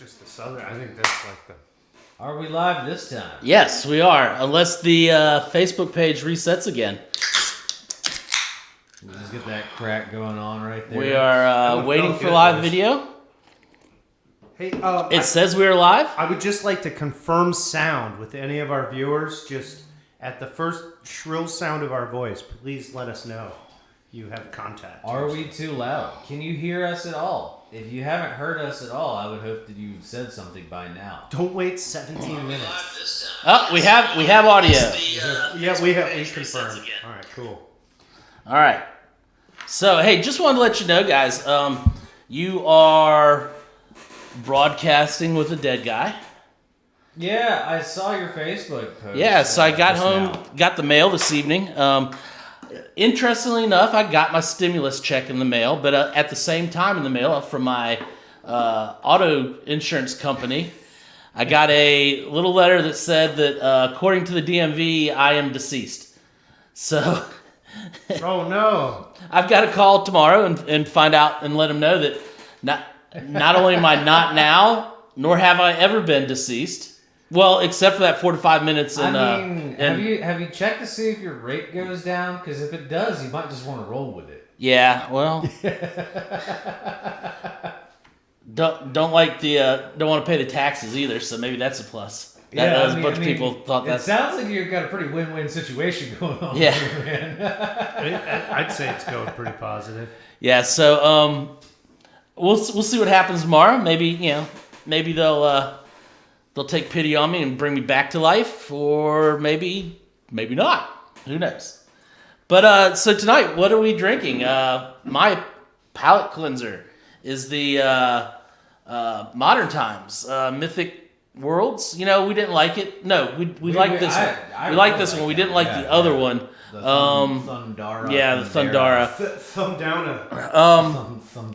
just the southern. I think that's like the. Are we live this time? Yes, we are. Unless the Facebook page resets again. Let's get that crack going on right there. We are waiting for live video. Hey, it says we are live. I would just like to confirm sound with any of our viewers. Just at the first shrill sound of our voice, please let us know you have contact. Are we too loud? Can you hear us at all? If you haven't heard us at all, I would hope that you said something by now. Don't wait 17 minutes. Oh, we have audio. We confirmed. All right, cool. All right. So, hey, just wanted to let you know, guys, you are broadcasting with a dead guy. Yeah, I saw your Facebook post. Yeah, so I got home, got the mail this evening. Interestingly enough, I got my stimulus check in the mail, but at the same time in the mail from my auto insurance company, I got a little letter that said that according to the DMV, I am deceased. So... Oh, no. I've got to call tomorrow and find out and let them know that not only am I not now, nor have I ever been deceased. Well, except for that 4 to 5 minutes. And, have you checked to see if your rate goes down? Because if it does, you might just want to roll with it. Yeah, well, don't want to pay the taxes either. So maybe that's a plus. A bunch of people thought that. It sounds like you've got a pretty win-win situation going on. Yeah, here, man. I'd say it's going pretty positive. Yeah, so we'll see what happens tomorrow. Maybe they'll take pity on me and bring me back to life, or maybe not. Who knows? But so tonight, what are we drinking? My palate cleanser is the Modern Times Mythic Worlds. We didn't like it. No, we liked this one. We liked this one. We didn't like the other one. The Thundara. Yeah, the Thundara. Thumbdowner.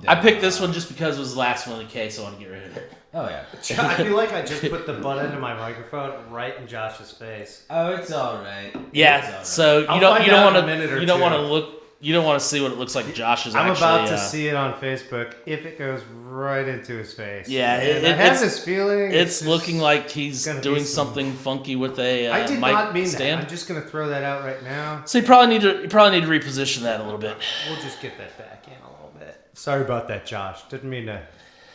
I picked this one just because it was the last one in the case. So I want to get rid of it. Oh yeah. I feel like I just put the butt end of my microphone right in Josh's face. Oh, it's all right. Yeah. All right. So you don't want to see what it looks like. Josh is. I'm actually, about to see it on Facebook if it goes right into his face. Yeah, I have this feeling it's looking like he's doing something funky with a I did mic not mean stand. that. I'm just gonna throw that out right now. So you probably need to reposition that a little bit. We'll just get that back in a little bit. Sorry about that, Josh. Didn't mean to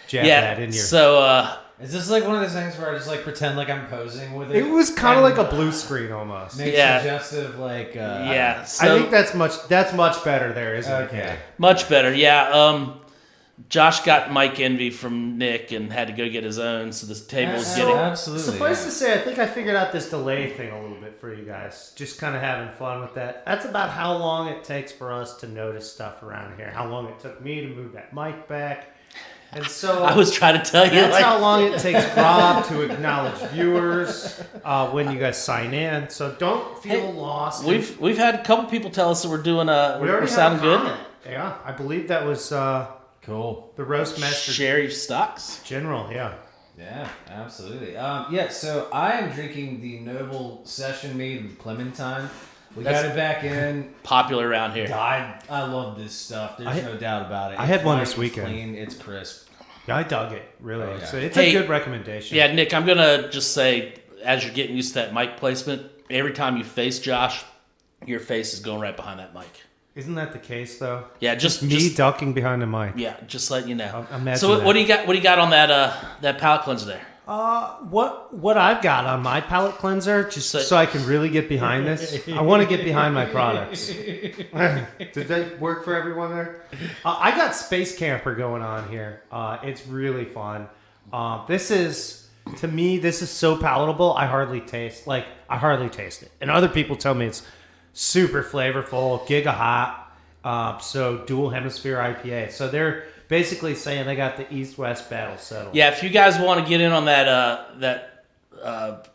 jab that in your. So is this like one of those things where I just like pretend like I'm posing with it? It was kind of like a blue screen almost. Makes suggestive like. Yeah, I think that's much better there, isn't it? Okay. Much better. Yeah. Josh got mic envy from Nick and had to go get his own, so this table is getting... Absolutely. Suffice to say, I think I figured out this delay thing a little bit for you guys. Just kind of having fun with that. That's about how long it takes for us to notice stuff around here. How long it took me to move that mic back. And so... I was trying to tell you. That's how long it takes Rob to acknowledge viewers when you guys sign in. So don't feel lost. We've had a couple people tell us that we're doing we're sounding good. Yeah, I believe that was... Cool. The roast master. Sherry Stocks. General, yeah. Yeah, absolutely. So I am drinking the Noble Session Mead with Clementine. Got it back in. Popular around here. I love this stuff. There's no doubt about it. I had one this weekend. Clean, it's crisp. Yeah, I dug it. Really. Oh, yeah. It's a good recommendation. Yeah, Nick, I'm going to just say, as you're getting used to that mic placement, every time you face Josh, your face is going right behind that mic. Isn't that the case though? Yeah, just me ducking behind the mic. Yeah, just letting you know. So what do you got? What do you got on that palate cleanser there? What I've got on my palate cleanser, just so I can really get behind this. I want to get behind my products. Did that work for everyone there? I got Space Camper going on here. It's really fun. This is so palatable. I hardly taste it, and other people tell me it's super flavorful, giga hot, so dual hemisphere IPA. So they're basically saying they got the East-West battle settled. Yeah, if you guys want to get in on that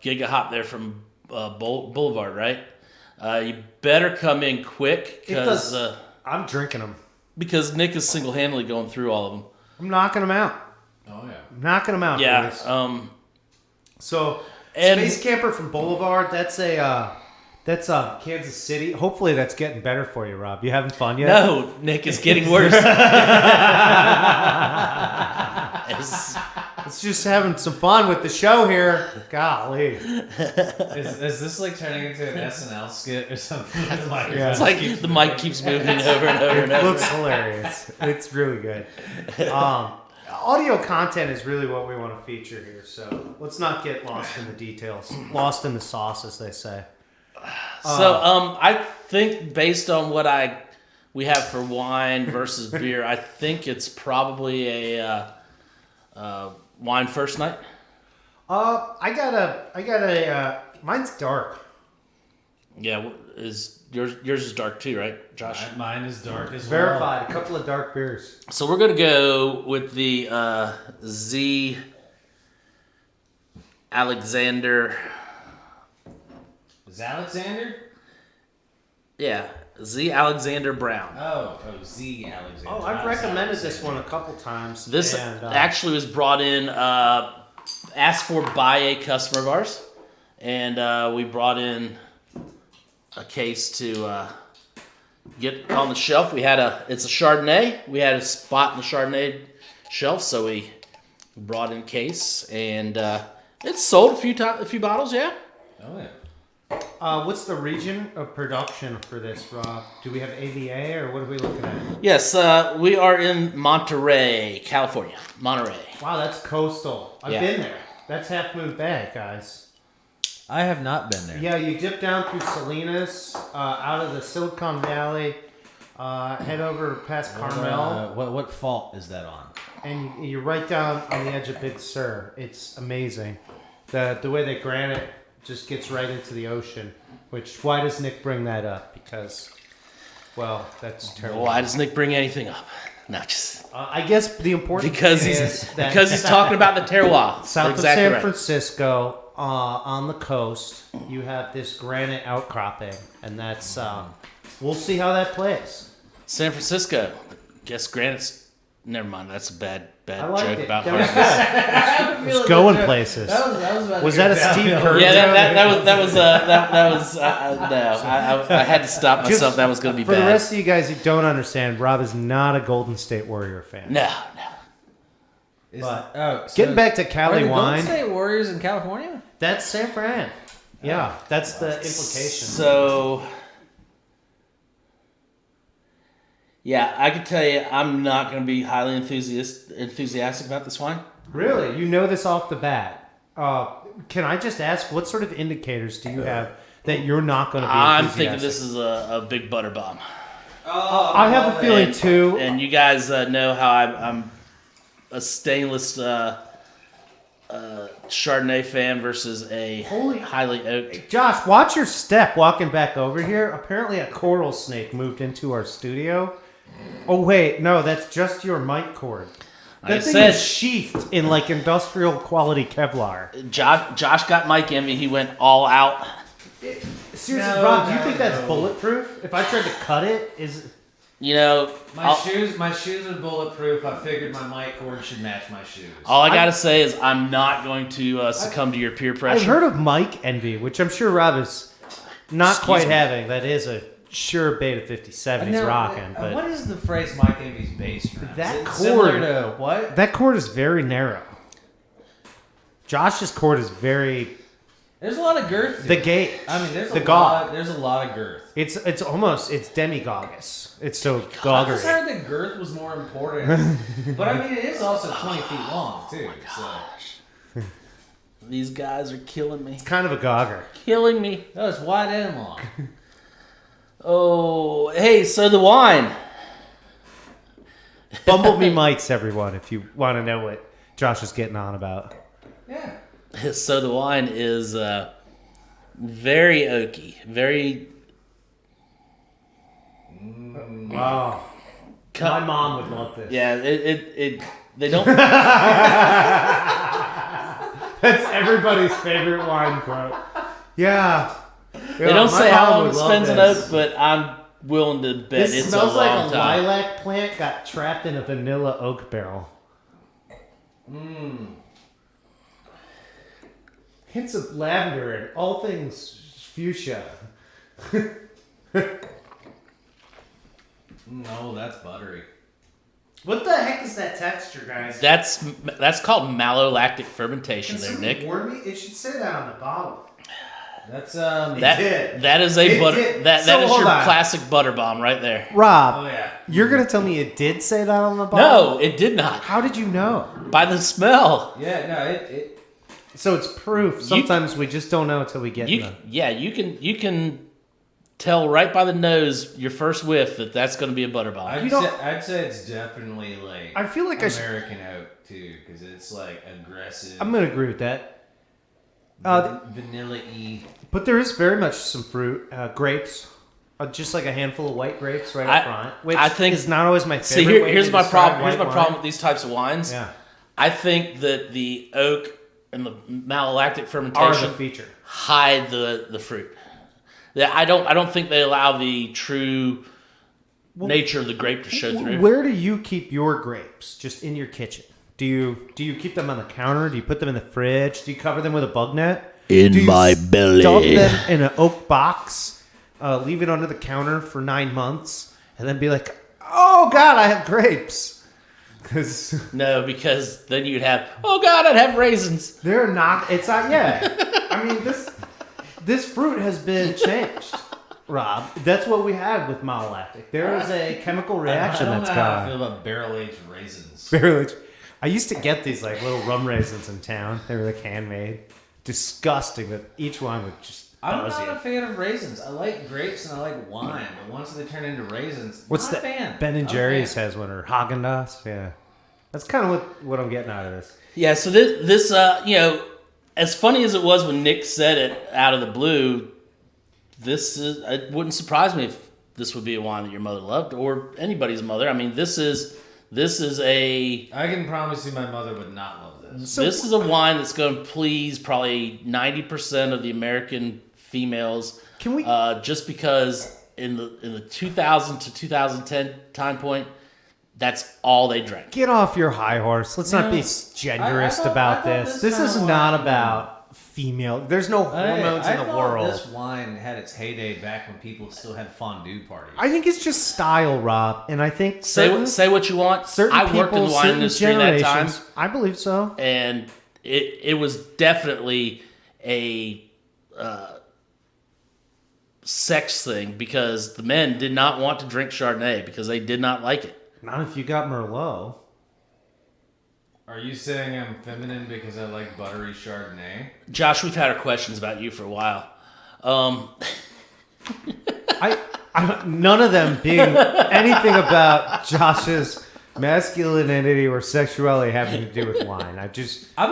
giga hop there from Boulevard, right? You better come in quick because I'm drinking them because Nick is single-handedly going through all of them. I'm knocking them out. Oh yeah, I'm knocking them out. Yeah. So Space Camper from Boulevard. That's Kansas City. Hopefully that's getting better for you, Rob. You having fun yet? No, Nick, it's getting worse. It's just having some fun with the show here. Golly. Is this like turning into an SNL skit or something? Yeah. It's like the mic keeps moving over and over and It over. looks hilarious. It's really good. Audio content is really what we want to feature here, so let's not get lost in the details. Lost in the sauce, as they say. So I think based on what we have for wine versus beer, I think it's probably a wine first night. I got a. Mine's dark. Yeah, is yours is dark too, right, Josh? Mine is dark as Verified. A couple of dark beers. So we're gonna go with the Z Alexander. Is Alexander? Yeah, Z Alexander Brown. Oh, Z Alexander. Oh, I've recommended this one a couple times. This and, actually was brought in, asked for by a customer of ours, and we brought in a case to get on the shelf. It's a Chardonnay. We had a spot in the Chardonnay shelf, so we brought in case, and it's sold a few bottles. Yeah. Oh yeah. What's the region of production for this, Rob? Do we have AVA or what are we looking at? Yes, we are in Monterey, California. Monterey. Wow, that's coastal. I've been there. That's Half Moon Bay, guys. I have not been there. Yeah, you dip down through Salinas, out of the Silicon Valley, head over past Carmel. What fault is that on? And you're right down on the edge of Big Sur. It's amazing. The way they granite just gets right into the ocean. Why does Nick bring that up? Because, well, that's terrible. Why does Nick bring anything up? Not just I guess the important because thing he's is that he's talking about the terroir. south Exactly of San right. Francisco, on the coast, you have this granite outcropping, and that's we'll see how that plays. San Francisco. Guess granite's. Never mind. That's a bad I liked joke it. about That hardness. It's going places. Was that a Steve Kerr? Yeah, that was no. I had to stop myself. That was going to be For bad. the rest of you guys who don't understand, Rob is not a Golden State Warrior fan. No. Getting back to Are Cali the wine, Golden State Warriors in California? that's San Fran. Yeah, that's the implication. So, yeah, I can tell you, I'm not going to be highly enthusiastic about this wine. Really? You know this off the bat. Can I just ask, what sort of indicators do you have that you're not going to be I'm enthusiastic? thinking this is a big butter bomb. I have a feeling too. And you guys know how I'm a stainless Chardonnay fan versus a highly oaked. Josh, watch your step walking back over here. Apparently a coral snake moved into our studio. Oh, wait. No, that's just your mic cord. That thing is sheathed in like industrial quality Kevlar. Josh got Mike envy. He went all out. Seriously, Rob, do you think that's bulletproof? If I tried to cut it, is... You know, My shoes are bulletproof. I figured my mic cord should match my shoes. all I gotta say is I'm not going to succumb to your peer pressure. I've heard of mic envy, which I'm sure Rob is not quite having. That is a sure Beta 57 he's rocking. But what is the phrase Mike Envy's based around? That Is it cord- similar to what? that cord is very narrow. Josh's cord is very... There's a lot of girth. The gauge. I mean, there's the a gog. lot. There's a lot of girth. It's demi-goggus. It's so I just goggery. heard that girth was more important, but I mean, it is also 20 feet long too. So. These guys are killing me. It's kind of a gogger. Killing me. No, it's wide and long. Oh, hey, so the wine. Bumblebee mics, everyone, if you want to know what Josh is getting on about. Yeah. So the wine is very oaky, very. Wow. My mom would love this. Yeah, it they don't. That's everybody's favorite wine quote. Yeah. They don't say how long it spends in oak, but I'm willing to bet This it's a smells like long a time. lilac plant got trapped in a vanilla oak barrel. Hints of lavender and all things fuchsia. No, that's buttery. What the heck is that texture, guys? That's called malolactic fermentation. Can there, somebody Nick. warn me? It should say that on the bottle. That's that is a It butter. did. That So, is hold your on. classic butter bomb right there. Rob, Oh yeah. you're gonna tell me it did say that on the bottle? No, it did not. How did you know? By the smell. Yeah, no, it So it's proof. Sometimes we just don't know until we get them. You can tell right by the nose your first whiff that that's going to be a butter bomb. I'd say it's definitely like I feel like American oak too, because it's like aggressive. I'm gonna agree with that. Vanilla-y. But there is very much some fruit, grapes, just like a handful of white grapes right up front, which I think is not always my See, favorite. way here's to my describe problem. Here's white my problem wine. with these types of wines. Yeah, I think that the oak and the malolactic are fermentation the feature. hide the fruit. I don't think they allow the true nature of the grape to show through. Where do you keep your grapes? Just in your kitchen? Do you keep them on the counter? Do you put them in the fridge? Do you cover them with a bug net? In Do you my belly. Stuff them in an oak box, leave it under the counter for 9 months, and then be like, "Oh God, I have grapes." Because No, because then you'd have, oh God, I'd have raisins. they're not. It's not. Yeah. I mean this fruit has been changed, Rob. That's what we have with malolactic. There is a chemical reaction I don't that's know how I gone. feel about barrel-aged raisins. Barely. I used to get these like little rum raisins in town. They were like handmade. Disgusting, but each one would just I'm buzz not you. a fan of raisins. I like grapes and I like wine, but once they turn into raisins, What's not that? a fan. Ben and Not a Jerry's fan. has one, or Haagen-Dazs. Yeah, that's kind of what I'm getting out of this. Yeah, so this as funny as it was when Nick said it out of the blue, it wouldn't surprise me if this would be a wine that your mother loved or anybody's mother. I mean, this is a I can promise you my mother would not love this. this is a wine that's going to please probably 90% of the American females. Can we? Just because in the 2000 to 2010 time point, that's all they drank. Get off your high horse. Let's not be I genderist thought about this this. This is kinda not wine- about female. There's no hormones in the thought world. This wine had its heyday back when people still had fondue parties. I think it's just style, Rob, and I think Say what you want. certain I people, worked in the wine certain industry in that time, generations. I believe so. and it was definitely a sex thing because the men did not want to drink Chardonnay because they did not like it. Not if you got Merlot. Are you saying I'm feminine because I like buttery Chardonnay? Josh, we've had our questions about you for a while. None of them being anything about Josh's masculinity or sexuality having to do with wine.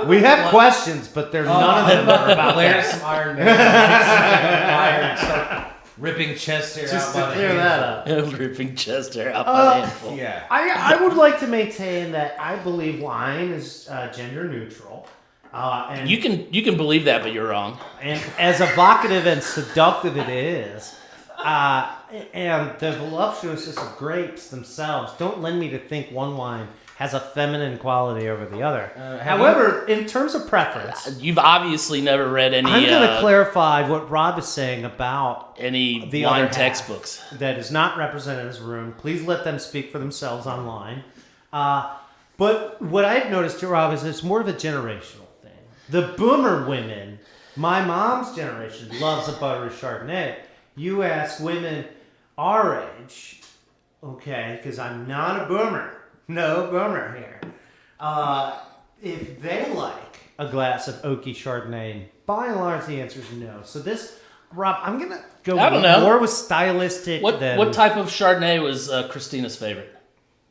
We have questions, but none of them are about Layer that. some Iron Man, light some fire, and start ripping chest hair Just out to by clear the that handful. up. Ripping chest hair out by the handful. Yeah. I would like to maintain that I believe wine is gender neutral. And You can believe that, but you're wrong. And as evocative and seductive it is, and the voluptuousness of grapes themselves don't lend me to think one wine has a feminine quality over the other. However, in terms of preference, You've obviously never read any I'm going to clarify what Rob is saying about any the wine other half textbooks. that is not represented in this room. Please let them speak for themselves online. But what I've noticed here, Rob, is it's more of a generational thing. The boomer women, my mom's generation, loves a buttery Chardonnay. You ask women our age, okay, because I'm not a boomer. No boomer here. If they like a glass of oaky Chardonnay, by and large, the answer is no. So this, Rob, I'm going to go I don't know. more with stylistic What type of Chardonnay was Christina's favorite?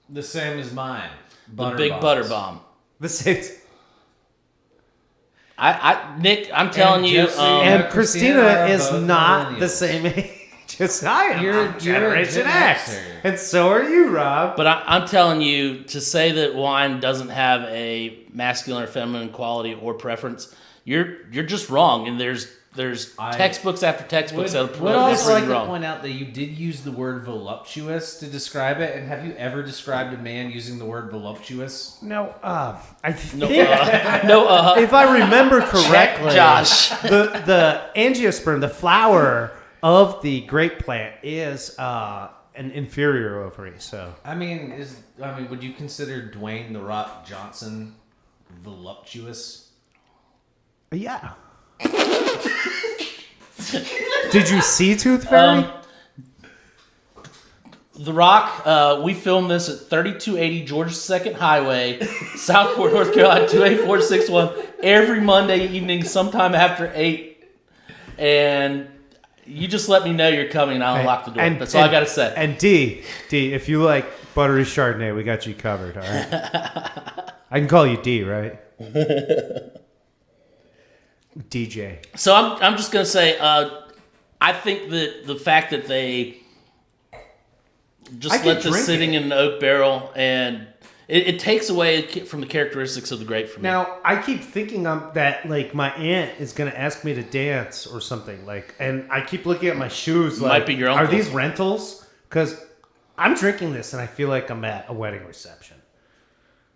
The same as mine. The big butter bomb. The six. Nick, I'm telling you, Jesse- And Christina Christina are is both not millennials. the same age as I am. You're I'm a Generation Gen X. Xer. And so are you, Rob. but I'm telling you to say that wine doesn't have a masculine or feminine quality or preference, you're just wrong. And there's textbooks after textbooks that Would prove also like you to wrong. point out that you did use the word voluptuous to describe it, and have you ever described a man using the word voluptuous? No, I think If if I remember correctly, Josh. the angiosperm, the flower of the grape plant, is an inferior ovary. So I mean, would you consider Dwayne the Rock Johnson voluptuous? yeah. Did you see Tooth Fairy? The Rock, we filmed this at 3280 Georgia 2nd Highway, Southport, North Carolina, 28461, every Monday evening sometime after 8. And you just let me know you're coming and I'll unlock the door. That's all I got to say. And D, if you like buttery Chardonnay, we got you covered, all right? I can call you D, right? DJ. So I'm just going to say, I think that the fact that they just let this sitting in an oak barrel, and it takes away from the characteristics of the grape for me. Now, I keep thinking that like my aunt is going to ask me to dance or something, like, and I keep looking at my shoes like, might be your uncle. Are these rentals? Because I'm drinking this and I feel like I'm at a wedding reception.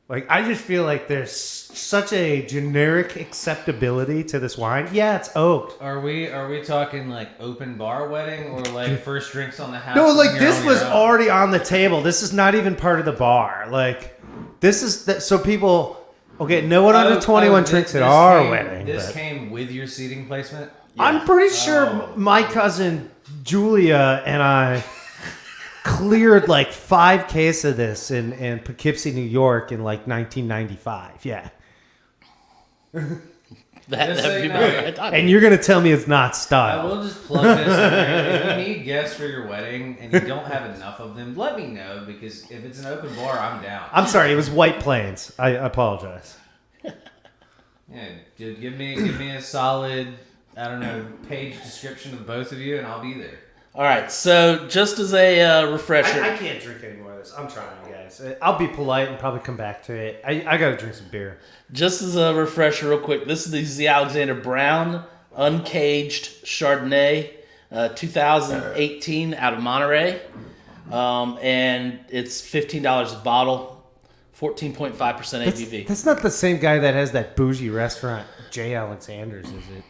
Like, I just feel like there's such a generic acceptability to this wine. Yeah, it's oaked. Are we talking like open bar wedding or like first drinks on the house? No, like this was already on the table. This is not even part of the bar. Like, this is so people. Okay, no one under 21 drinks at our wedding. This came with your seating placement. Yeah. I'm pretty sure my cousin Julia and I cleared like 5 cases of this in Poughkeepsie, New York in like 1995. Yeah. That'd be about right. And you're going to tell me it's not style. I will just plug this in there. If you need guests for your wedding and you don't have enough of them, let me know, because if it's an open bar, I'm down. I'm sorry, it was White Plains. I apologize. Yeah, give me a solid, I don't know, page description of both of you and I'll be there. All right, so just as a refresher. I can't drink any more of this. I'm trying, guys. I'll be polite and probably come back to it. I got to drink some beer. Just as a refresher real quick, this is the Alexander Brown Uncaged Chardonnay 2018 out of Monterey. And it's $15 a bottle, 14.5% ABV. That's not the same guy that has that bougie restaurant, J. Alexander's, is it?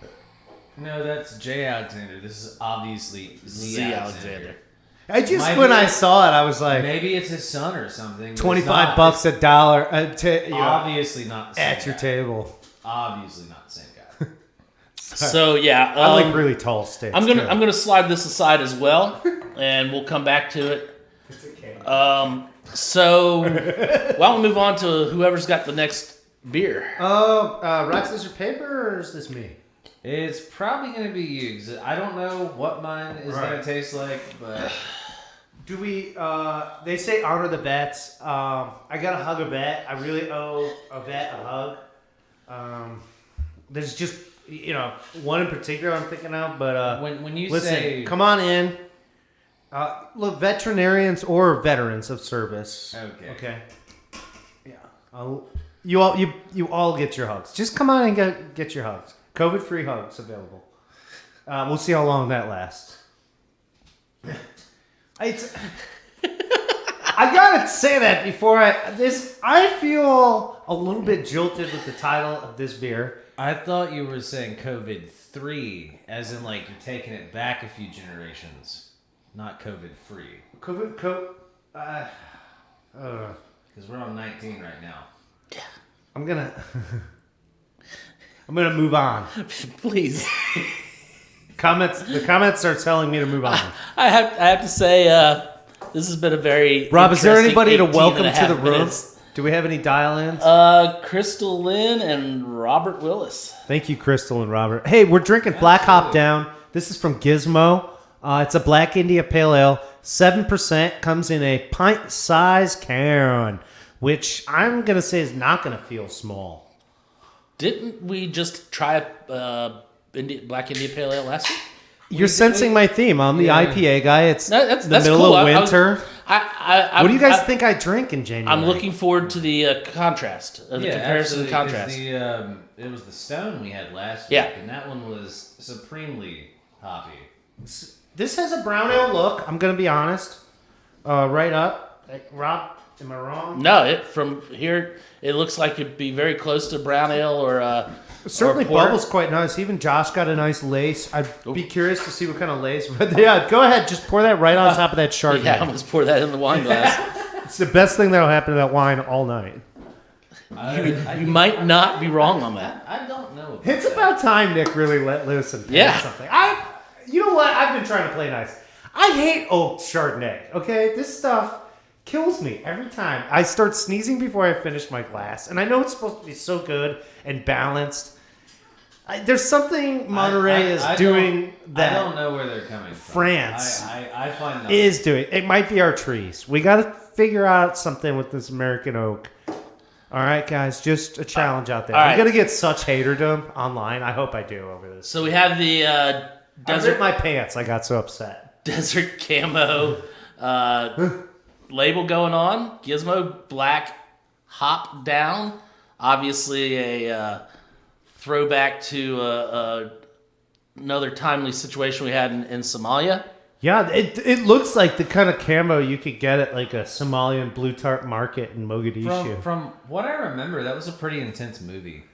No, that's J. Alexander. This is obviously Z. Alexander. When I saw it, I was like, maybe it's his son or something. $25 $1. Obviously not the same at your guy. Table. Obviously not the same guy. So yeah, I like really tall sticks. I'm gonna slide this aside as well, and we'll come back to it. It's okay. So why don't we move on to whoever's got the next beer? Rock, scissors, paper, or is this me? It's probably going to be you. 'Cause I don't know what mine is going to taste like, but... Do we, they say honor the bets. I got to hug a bet. I really owe a bet a hug. There's just, one in particular I'm thinking of, but when you listen, say... come on in. Look, veterinarians or veterans of service. Okay. Yeah. You all get your hugs. Just come on and get your hugs. COVID-free hugs available. We'll see how long that lasts. I gotta say that before I feel a little bit jilted with the title of this beer. I thought you were saying COVID-3, as in like you're taking it back a few generations, not COVID-free. Because we're on 19 right now. I'm gonna move on. Please. The comments are telling me to move on. I have to say, this has been a very Rob, is there anybody to welcome to the room? Minutes. Do we have any dial-ins? Crystal Lynn and Robert Willis. Thank you, Crystal and Robert. Hey, we're drinking Black Hop Down. This is from Gizmo. It's a Black India Pale Ale. 7%, comes in a pint-sized can, which I'm going to say is not going to feel small. Didn't we just try Black India Pale Ale last week? You're sensing my theme. I'm the IPA guy. It's that's the middle cool. of winter. What do you guys think I drink in January? I'm looking forward to the contrast, the comparison and contrast. It was the Stone we had last week, Yeah. and that one was supremely hoppy. This has a brown ale look. I'm going to be honest. Right up. Rob, am I wrong? No, from here it looks like it'd be very close to brown ale or certainly or porter. bubbles quite nice. Even Josh got a nice lace. I'd be curious to see what kind of lace. But yeah, go ahead. Just pour that right on top of that Chardonnay. Yeah, I'm gonna pour that in the wine glass. It's the best thing that'll happen to that wine all night. You might not be wrong on that. I don't know. It's about time Nick really let loose and paint something. You know what? I've been trying to play nice. I hate old Chardonnay. Okay, this stuff kills me every time. I start sneezing before I finish my glass, and I know it's supposed to be so good and balanced. There's something Monterey is doing that. I don't know where they're coming from. France I find that is doing. It might be our trees. We got to figure out something with this American oak. All right, guys, just a challenge out there. I'm gonna get such haterdom online. I hope I do over this. So we have the I ripped my pants. I got so upset. desert camo label going on. Gizmo Black Hop Down. Obviously a throwback to another timely situation we had in Somalia. Yeah, it looks like the kind of camo you could get at like a Somalian blue tarp market in Mogadishu. From what I remember, that was a pretty intense movie.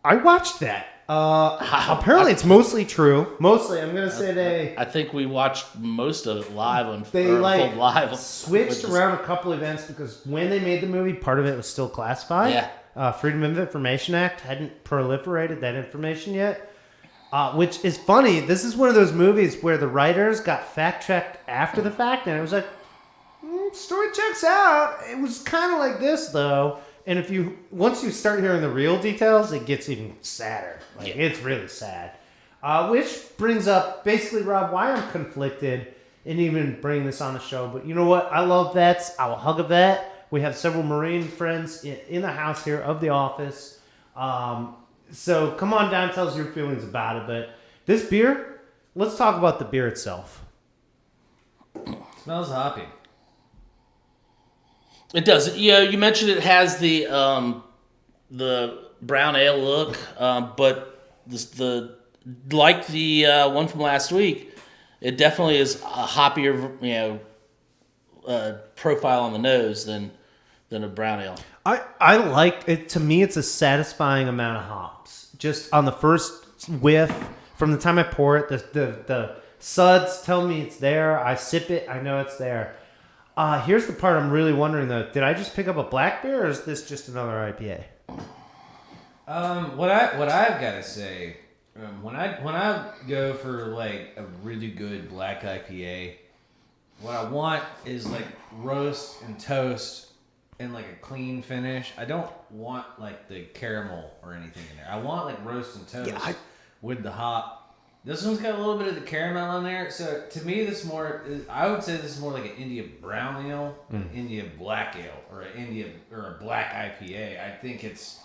I watched that. Apparently, it's mostly true. Mostly, I'm gonna say I think we watched most of it live on. They live switched around a couple events because when they made the movie, part of it was still classified. Yeah. Freedom of Information Act hadn't proliferated that information yet. Which is funny. This is one of those movies where the writers got fact-checked after the fact, and it was like, story checks out. It was kind of like this, though. And once you start hearing the real details, it gets even sadder. It's really sad. Which brings up, basically, Rob, why I'm conflicted in even bringing this on the show. But you know what? I love vets. I will hug a vet. We have several Marine friends in the house here of the office. So come on down, tell us your feelings about it. But this beer, let's talk about the beer itself. Smells hoppy. It does. You mentioned it has the brown ale look, but the one from last week, it definitely is a hoppier profile on the nose than a brown ale. I like it. To me, it's a satisfying amount of hops. Just on the first whiff, from the time I pour it, the suds tell me it's there. I sip it, I know it's there. Here's the part I'm really wondering though. Did I just pick up a black beer, or is this just another IPA? What I've got to say, when I go for like a really good black IPA, what I want is like roast and toast and like a clean finish. I don't want like the caramel or anything in there. I want like roast and toast with the hop. This one's got a little bit of the caramel in there. So to me, I would say this is more like an India brown ale, an India black ale, or a black IPA. I think it's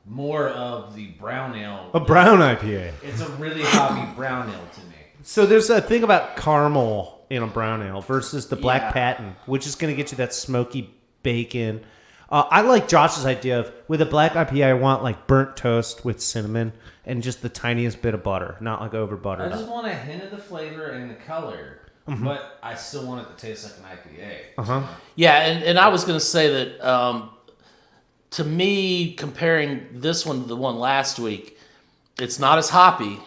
more of the brown ale. A brown IPA. It's a really hoppy brown ale to me. So there's a thing about caramel in a brown ale versus the black patent, which is going to get you that smoky bacon. I like Josh's idea of, with a black IPA, I want like burnt toast with cinnamon and just the tiniest bit of butter, not like over buttered. I just want a hint of the flavor and the color, but I still want it to taste like an IPA. Yeah, and I was going to say that to me, comparing this one to the one last week, it's not as hoppy.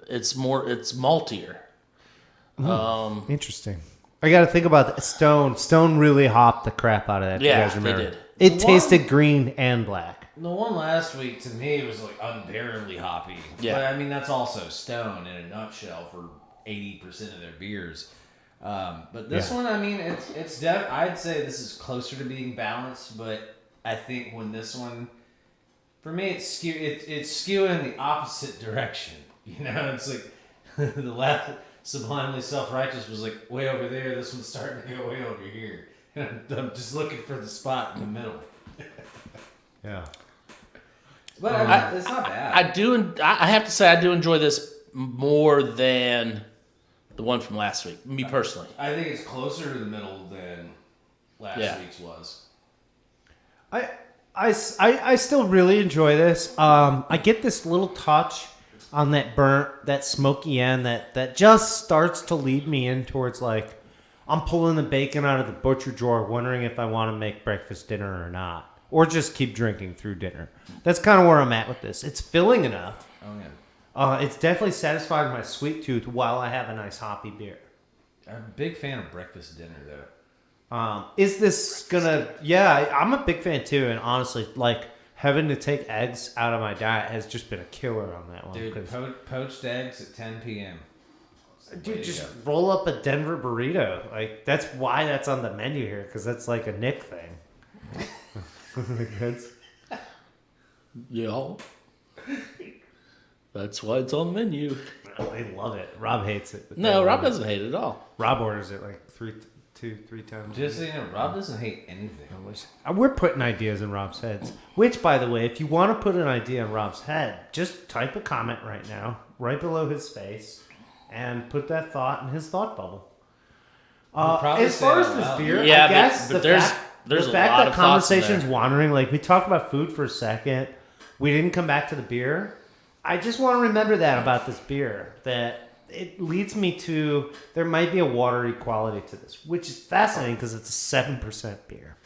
It's maltier. Interesting. I got to think about that. Stone really hopped the crap out of that. Yeah, you guys remember? they did. It tasted green and black. The one last week to me was like unbearably hoppy. Yeah. But I mean that's also Stone in a nutshell for 80% of their beers. But this one, I mean, I'd say this is closer to being balanced. But I think when this one, for me, it's skewing in the opposite direction. You know, it's like the last Sublimely Self-Righteous was like way over there. This one's starting to go way over here. And I'm just looking for the spot in the middle. Yeah. But it's not bad. I have to say I do enjoy this more than the one from last week. Me personally. I think it's closer to the middle than last week's was. I still really enjoy this. I get this little touch on that burnt, that smoky end that just starts to lead me in towards like I'm pulling the bacon out of the butcher drawer, wondering if I want to make breakfast dinner or not, or just keep drinking through dinner. That's kind of where I'm at with this. It's filling enough. Oh yeah. It's definitely satisfying my sweet tooth while I have a nice hoppy beer. I'm a big fan of breakfast dinner though. Is this gonna? Yeah, I'm a big fan too. And honestly, like having to take eggs out of my diet has just been a killer on that one. Dude, poached eggs at 10 p.m. Dude, just roll up a Denver burrito. Like that's why that's on the menu here, because that's like a Nick thing. Yeah. That's why it's on the menu. Oh, they love it. Rob hates it. No, Rob doesn't hate it at all. Rob orders it like three times. Just so you know, Rob doesn't hate anything. We're putting ideas in Rob's heads. Which, by the way, if you want to put an idea in Rob's head, just type a comment right now, right below his face, and put that thought in his thought bubble. As far as this beer, yeah, I guess but the there's fact a lot that of conversation's wandering, like we talked about food for a second, we didn't come back to the beer. I just want to remember that about this beer, that it leads me to there might be a watery quality to this, which is fascinating because it's a 7% beer.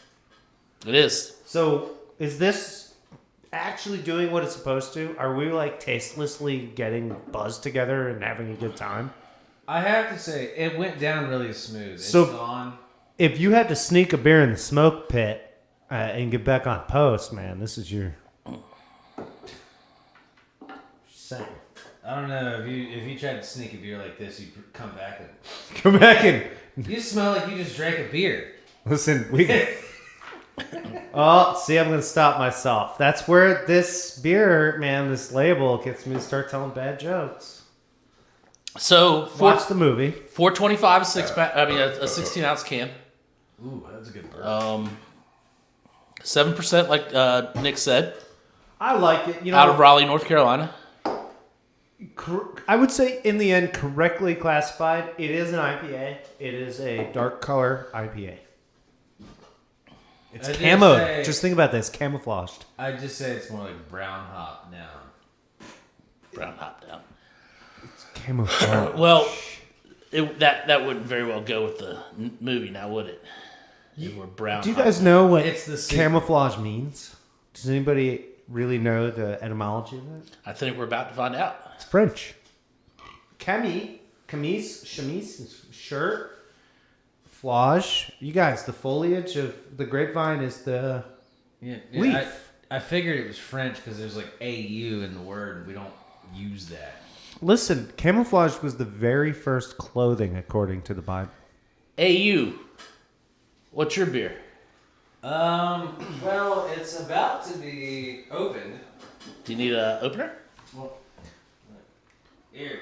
It is. So is this actually doing what it's supposed to? Are we like tastelessly getting buzzed together and having a good time? I have to say, it went down really smooth. It's So- gone. If you had to sneak a beer in the smoke pit and get back on post, man, this is your... Saying. I don't know, if you tried to sneak a beer like this, you'd come back and... Come back and... You smell like you just drank a beer. Listen, Oh, see, I'm going to stop myself. That's where this beer, man, this label gets me to start telling bad jokes. So, Watch the movie. 425 a 16 ounce can. Ooh, that's a good burp. 7%, like Nick said, I like it. You know, out of Raleigh, North Carolina. I would say, in the end, correctly classified. It is an IPA. It is a dark color IPA. It's camoed. Just think about this, camouflaged. I'd just say it's more like brown hop now. Brown hop down. It's camouflaged. Well, that wouldn't very well go with the movie now, would it? If we're brown. Do you guys know what It's the camouflage means? Does anybody really know the etymology of it? I think we're about to find out. It's French. Chemise, is shirt. Flage. You guys, the foliage of the grapevine is the leaf. I figured it was French because there's like AU in the word, and we don't use that. Listen, camouflage was the very first clothing according to the Bible. AU, what's your beer? Well, it's about to be opened. Do you need an opener? Well, here.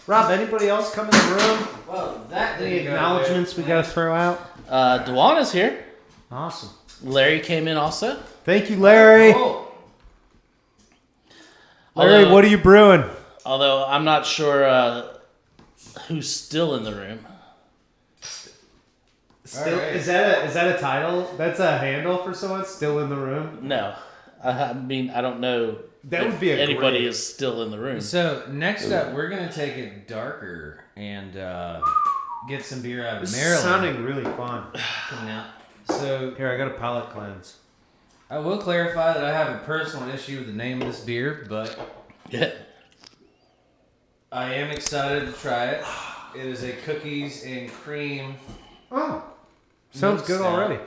Rob, anybody else come in the room? Well, that Any acknowledgements we got to throw out? Dewan is here. Awesome. Larry came in also. Thank you, Larry. Oh. Larry, what are you brewing? Although I'm not sure who's still in the room. Still, right. is that a title? That's a handle for someone still in the room? No. I mean, I don't know That if would be a anybody great- is still in the room. So next up, we're gonna take it darker and get some beer out of This is Maryland. sounding really fun. Coming out. So Here, I got a palate cleanse. I will clarify that I have a personal issue with the name of this beer, but Yeah. I am excited to try it. It is a cookies and cream. Oh, sounds good Stout. already.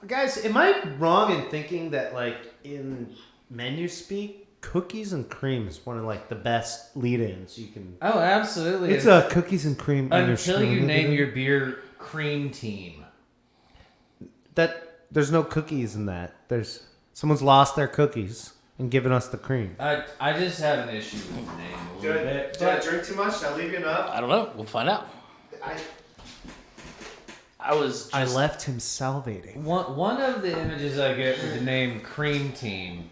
Guys, am I wrong in thinking that, like, in menu speak, cookies and cream is one of, like, the best lead-ins you can... Oh, absolutely. It's a cookies and cream... until you name your beer Cream Team. That there's no cookies in that. There's... Someone's lost their cookies and given us the cream. I just have an issue with the name a little bit. Did I But drink too much? Did I leave you enough? I don't know. We'll find out. I was I just, left him salivating. one of the images I get with the name Cream Team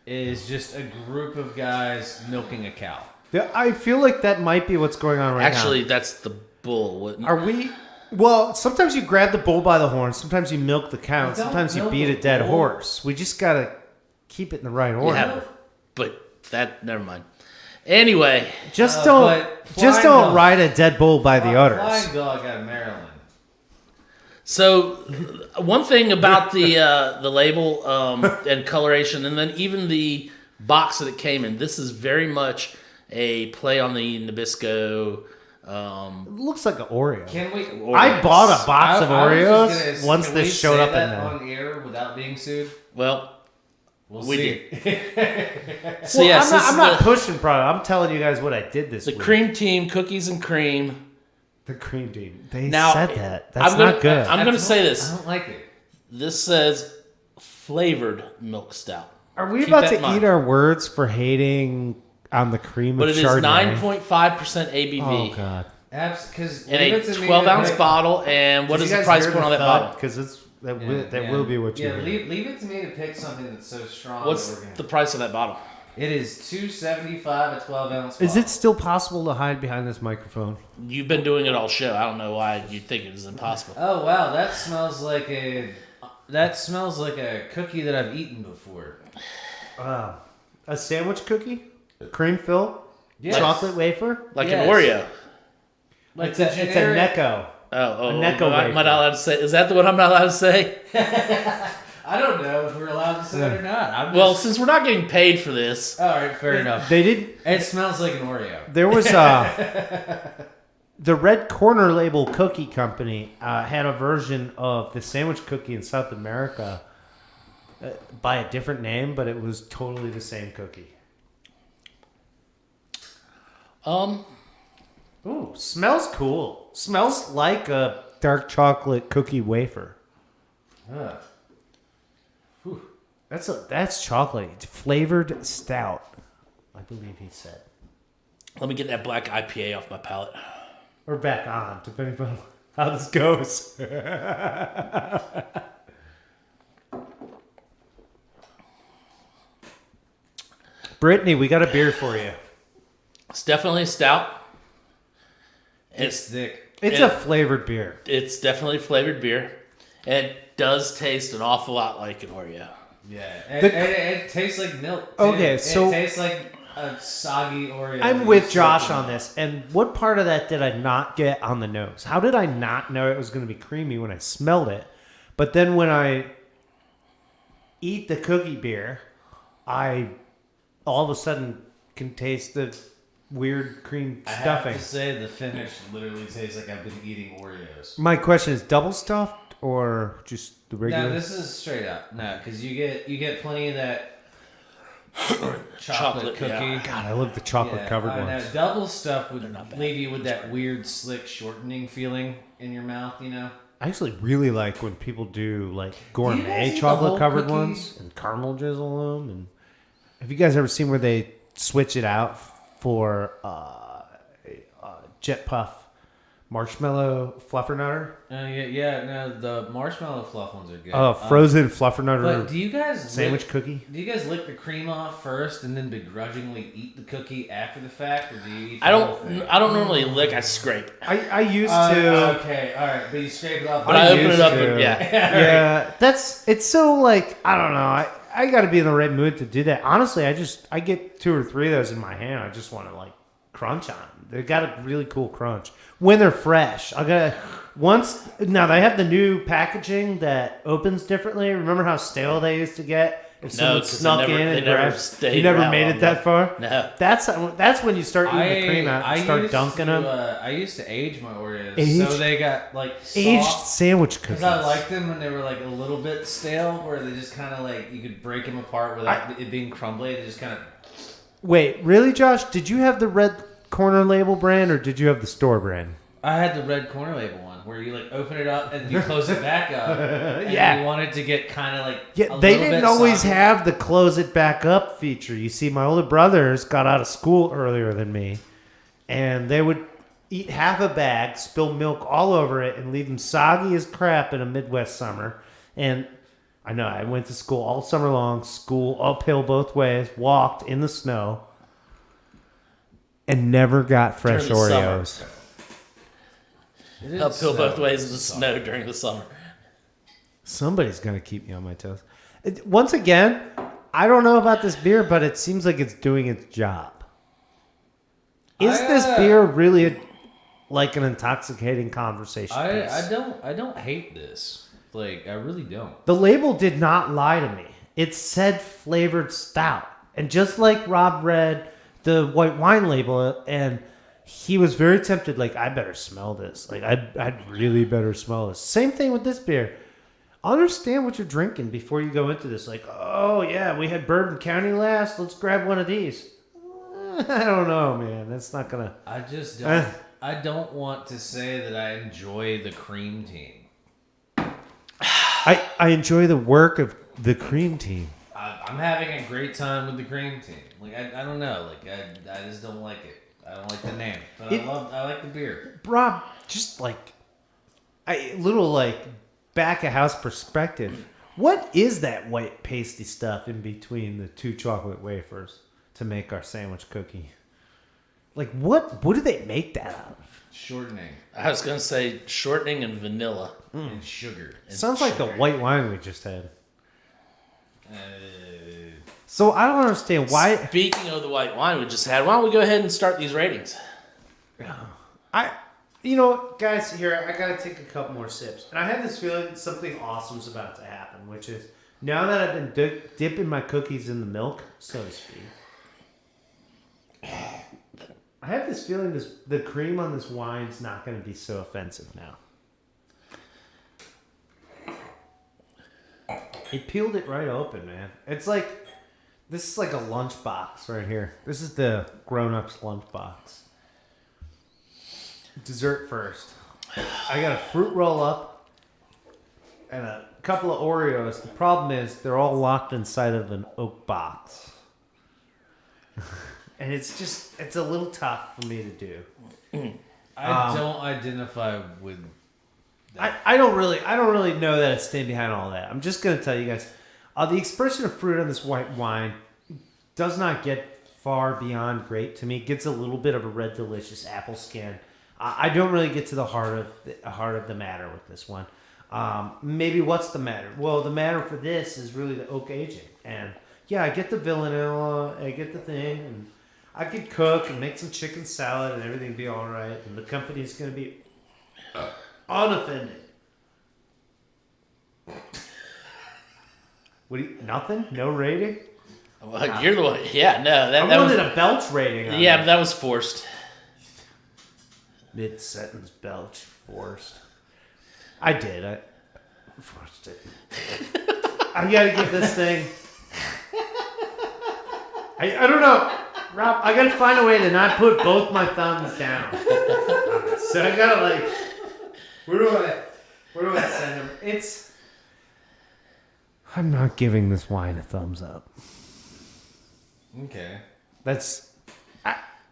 is just a group of guys milking a cow. Yeah, I feel like that might be what's going on right actually, that's the bull. Wouldn't now. Are we... Well, sometimes you grab the bull by the horn, sometimes you milk the cow, and You don't sometimes you milk beat a a dead bull. horse. We just gotta keep it in the right order. Yeah, but that, never mind. Anyway, Just but don't Flying Dog- ride a dead bull by the udders. Flying Dog out of Maryland. so one thing about the label and coloration, and then even the box that it came in, this is very much a play on the Nabisco. It looks like an Oreo. Can we? I bought a box of I was Oreos just gonna- once can this we showed say up in that there. on air without being sued. Well, We'll we see. so Well, yes, I'm not the, pushing product. I'm telling you guys what I did this the week. cream team cookies and cream. The cream team. They Now, said that. That's I'm gonna- not good. I'm going to say this. I don't like it. This says flavored milk stout. Are we Keep about that to in mind. eat our words for hating on the cream But of it is Chardonnay? 9.5% ABV. Oh God! Because In a 12-ounce bottle, and what is the price point on that bottle? Because that will be what you. Yeah, hear. leave it to me to pick something that's so strong. What's that we're gonna- the price of that bottle? It is $2.75 a 12-ounce. Is it still possible to hide behind this microphone? You've been doing it all show. I don't know why you think it is impossible. Oh wow, that smells like a cookie that I've eaten before. A sandwich cookie, cream fill, Yes. chocolate wafer. Like Yes. an Oreo. Like It's a Necco. Oh, A Necco am I wafer. not allowed to say? Is that the one I'm not allowed to say? I don't know if we're allowed to say it or not. I'm Well, just, since we're not getting paid for this, all right, fair enough. They did. It smells like an Oreo. There was the Red Corner Label Cookie Company had a version of the sandwich cookie in South America by a different name, but it was totally the same cookie. Ooh, smells cool. Smells like a dark chocolate cookie wafer. Ugh. That's chocolate flavored stout, I believe he said. let me get that black IPA off my palate. Or back on, depending on how this goes. Brittany, we got a beer for you. It's definitely a stout. It's thick. It's a flavored beer. It's definitely flavored beer. And it does taste an awful lot like an Oreo. Yeah, it tastes like milk. Too. Okay, so- it tastes like a soggy Oreo. I'm with Josh on this. And what part of that did I not get on the nose? How did I not know it was going to be creamy when I smelled it? But then when I eat the cookie beer, I all of a sudden can taste the weird cream I stuffing. have to say the finish literally tastes like I've been eating Oreos. My question is double stuffed or just the regular? No, this is straight up. No, because you get plenty of that chocolate cookie. yeah. God, I love the chocolate covered I know. ones. Double stuff would not bad. leave you with that weird, slick, shortening feeling in your mouth. You know. I actually really like when people do like guys gourmet eat the chocolate whole covered cookie? ones and caramel drizzle them. And have you guys ever seen where they switch it out for Jet Puff marshmallow fluffernutter? Yeah. No, the marshmallow fluff ones are good. Frozen fluffernutter But do you guys sandwich cookie? Do you guys lick the cream off first and then begrudgingly eat the cookie after the fact, or do you? Eat the I whole thing? don't normally lick. I scrape. I used to. Okay, all right, but you scrape it off. But I open used it up to. and yeah. Yeah, it's so like I don't know. I got to be in the right mood to do that. Honestly, I get 2 or 3 of those in my hand. I just want to like crunch on them. They got a really cool crunch when they're fresh. Now they have the new packaging that opens differently. Remember how stale they used to get? If someone 'cause snuck they in never and grabbed, stayed you never around made long it that enough. far. No. That's when you start eating the cream out and start used dunking to, them. I used to age my Oreos, Aged? so they got like Aged soft. sandwich cookies. Because I liked them when they were like a little bit stale, where they just kind of like you could break them apart without it being crumbly. They just kind of. Wait, really, Josh? Did you have the Red Corner Label brand or did you have the store brand? I had the Red Corner Label one, where you like open it up and you close it back up. And Yeah. you want it to get kind of like. Yeah, a they little didn't bit always soggy. have the close it back up feature. You see, my older brothers got out of school earlier than me, and they would eat half a bag, spill milk all over it, and leave them soggy as crap in a Midwest summer. And I know I went to school all summer long, school uphill both ways, walked in the snow, and never got fresh During the summer. Oreos. It didn't Uphill snow. both ways in the snow during the summer. Somebody's gonna keep me on my toes. Once again, I don't know about this beer, but it seems like it's doing its job. Is this beer really like an intoxicating conversation piece? I don't hate this. Like, I really don't. The label did not lie to me. It said flavored stout. And just like Rob read the white wine label, and he was very tempted, like, I better smell this. Like, I'd really better smell this. Same thing with this beer. Understand what you're drinking before you go into this. Like, oh, yeah, we had Bourbon County last. Let's grab one of these. I don't know, man. That's not going to... I just don't... I don't want to say that I enjoy the cream team. I enjoy the work of the cream team. I'm having a great time with the cream team. Like, I don't know. Like, I just don't like it. I don't like the name. But I like the beer. Rob, just like a little like back of house perspective. What is that white pasty stuff in between the two chocolate wafers to make our sandwich cookie? Like what do they make that out of? Shortening. I was going to say shortening and vanilla. And sugar. Sounds like the white wine we just had. So I don't understand why. Speaking of the white wine we just had, why don't we go ahead and start these ratings? Guys, here, I got to take a couple more sips. And I have this feeling something awesome's about to happen, which is now that I've been dipping my cookies in the milk, so to speak, I have this feeling the cream on this wine's not going to be so offensive now. It peeled it right open, man. It's like, this is like a lunch box right here. This is the grown-ups lunch box. Dessert first. I got a fruit roll up and a couple of Oreos. The problem is they're all locked inside of an oak box. And it's a little tough for me to do. I don't identify with that. I don't really know that I stand behind all that. I'm just gonna tell you guys, the expression of fruit on this white wine does not get far beyond grape to me. It gets a little bit of a red delicious apple skin. I don't really get to the heart of the matter with this one. Maybe what's the matter? Well, the matter for this is really the oak aging. And yeah, I get the vanilla, I get the thing, and I could cook and make some chicken salad and everything be all right, and the company's going to be unoffended. Nothing? No rating? Well, you're the one. Yeah, no. That wanted was a belch rating. Yeah, but that was forced. Mid-sentence belch forced. I did. I forced it. I got to give this thing... I don't know. Rob, I got to find a way to not put both my thumbs down. So I got to like... Where do I send them? I'm not giving this wine a thumbs up. Okay.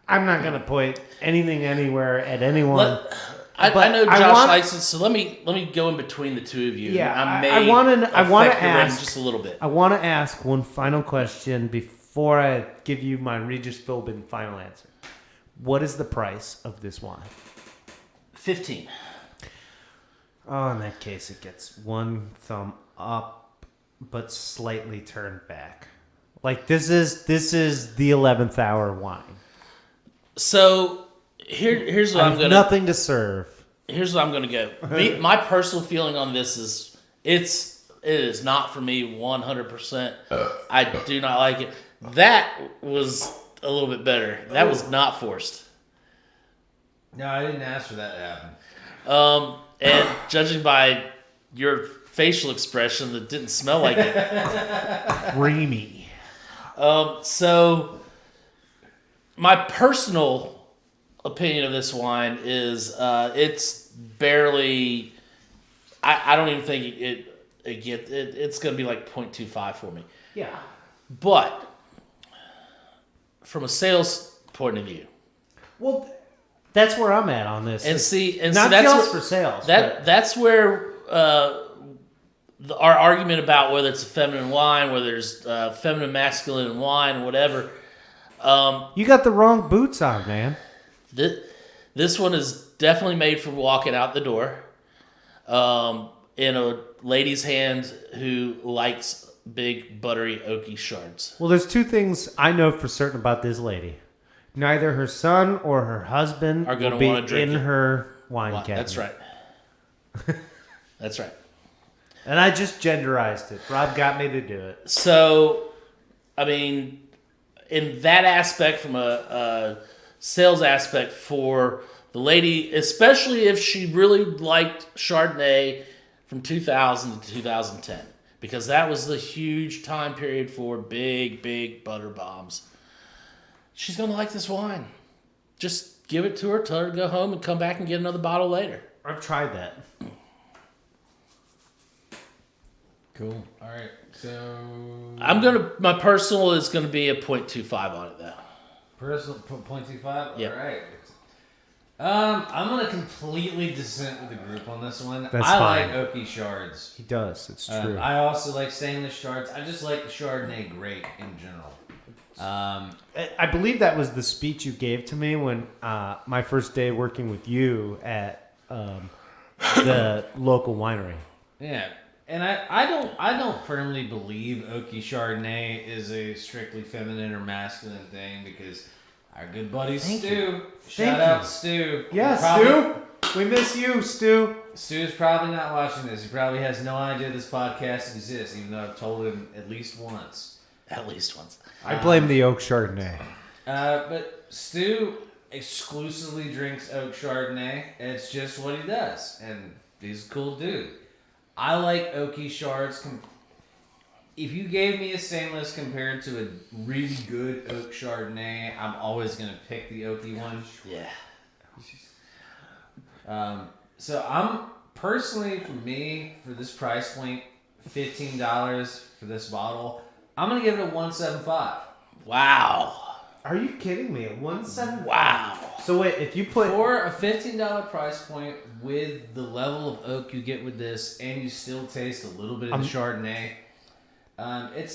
I'm not gonna point anything anywhere at anyone. I know Josh likes it, so let me go in between the two of you. Yeah, I want to ask just a little bit. I want to ask one final question before I give you my Regis Philbin final answer. What is the price of this wine? 15. Oh, in that case, it gets one thumb up, but slightly turned back. Like this is the 11th hour wine. So here's what I'm gonna. Nothing to serve. Here's what I'm gonna go. My personal feeling on this is it is not for me 100%. I do not like it. That was a little bit better. That was not forced. No, I didn't ask for that to happen. And judging by your facial expression, that didn't smell like it. Creamy. So my personal opinion of this wine is it's barely. I don't even think it's going to be like 0.25 for me. Yeah. But from a sales point of view, well, that's where I'm at on this. And not that's just for sales. That's where our argument about whether it's a feminine wine, whether there's feminine, masculine wine, whatever. You got the wrong boots on, man. This one is definitely made for walking out the door. In a lady's hand who likes big, buttery, oaky shards. Well, there's two things I know for certain about this lady. neither her son or her husband Are gonna will be wanna drink in it. her wine cabinet. That's right. That's right. And I just genderized it. Rob got me to do it. So, I mean, in that aspect, from a sales aspect for the lady, especially if she really liked Chardonnay from 2000 to 2010, because that was the huge time period for big butter bombs. She's going to like this wine. Just give it to her, tell her to go home, and come back and get another bottle later. I've tried that. Cool. All right. So My personal is going to be a 0.25 on it, though. personal 0.25. Yep. All right. I'm gonna completely dissent with the group on this one. That's I fine. like oaky shards. He does. It's true. I also like stainless shards. I just like the Chardonnay grape in general. I believe that was the speech you gave to me when my first day working with you at the local winery. Yeah, and I don't firmly believe oaky Chardonnay is a strictly feminine or masculine thing because our good buddy Stu, shout out Stu. Yeah, Stu. We miss you, Stu. Stu's probably not watching this. He probably has no idea this podcast exists, even though I've told him at least once. At least once. I blame the oak Chardonnay. But Stu exclusively drinks oak Chardonnay. It's just what he does, and he's a cool dude. I like oaky shards. If you gave me a stainless compared to a really good oak Chardonnay, I'm always gonna pick the oaky one. Yeah. So I'm personally, for me, for this price point, $15 for this bottle, I'm gonna give it a 175. Wow. Are you kidding me? 175. Wow. So wait, if you put For a $15 price point with the level of oak you get with this, and you still taste a little bit of the Chardonnay, it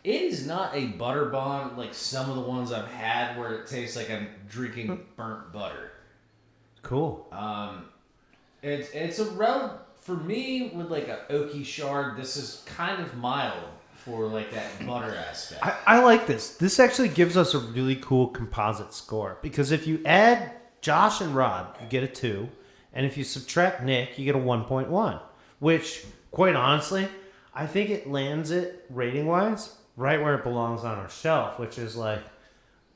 is not a butter bomb like some of the ones I've had where it tastes like I'm drinking burnt butter. cool. It's for me with like a oaky shard. This is kind of mild for like that butter aspect. I like this. This actually gives us a really cool composite score because if you add Josh and Rob, you get a 2, and if you subtract Nick, you get a 1.1. Which, quite honestly, I think it lands it rating wise right where it belongs on our shelf, which is like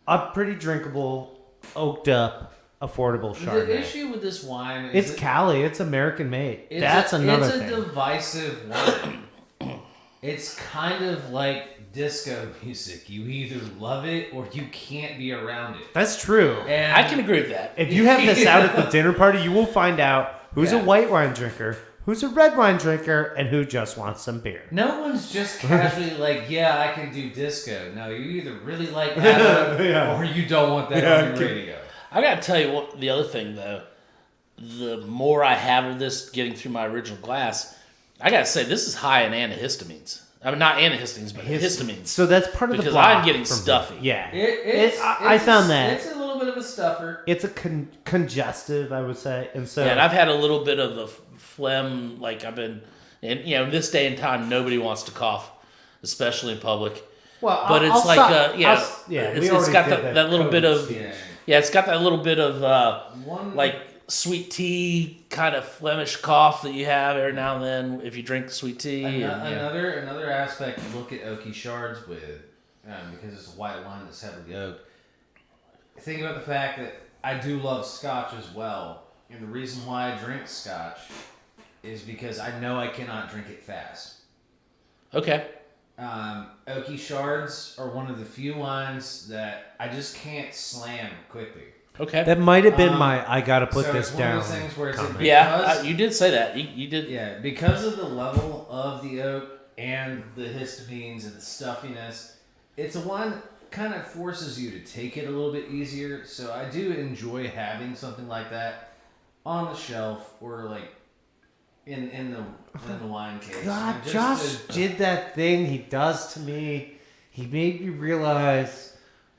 a pretty drinkable, oaked up, affordable Chardonnay. The issue with this wine is It's Cali. It's American made. That's another thing. It's a divisive wine. It's kind of like disco music. You either love it or you can't be around it. That's true. And I can agree with that. If you have this out at the dinner party, you will find out who's a white wine drinker, who's a red wine drinker, and who just wants some beer. No one's just casually like, yeah, I can do disco. No, you either really like that or you don't want that on your radio. I gotta tell you what. The other thing, though, the more I have of this getting through my original glass, I gotta say this is high in antihistamines. I mean, not antihistamines, but histamines. So that's part of the because block I'm getting from stuffy. Yeah, I found that it's a little bit of a stuffer. it's a congestive, I would say, and so Yeah, and I've had a little bit of the phlegm. Like I've been, and this day and time, nobody wants to cough, especially in public. well, But it's it's got that little bit of it's got that little bit of like sweet tea kind of Flemish cough that you have every now and then if you drink sweet tea. Another aspect to look at oaky shards with, because it's a white wine that's heavily oaked. Think about the fact that I do love Scotch as well, and the reason why I drink Scotch is because I know I cannot drink it fast. Okay. Oaky shards are one of the few wines that I just can't slam quickly. Okay. That might have been my I gotta put so this it's down. One of those things where it's comment. You did say that. You did. Yeah, because of the level of the oak and the histamines and the stuffiness, it's a wine that kind of forces you to take it a little bit easier. So I do enjoy having something like that on the shelf or like in the wine case. God, Josh did that thing he does to me. He made me realize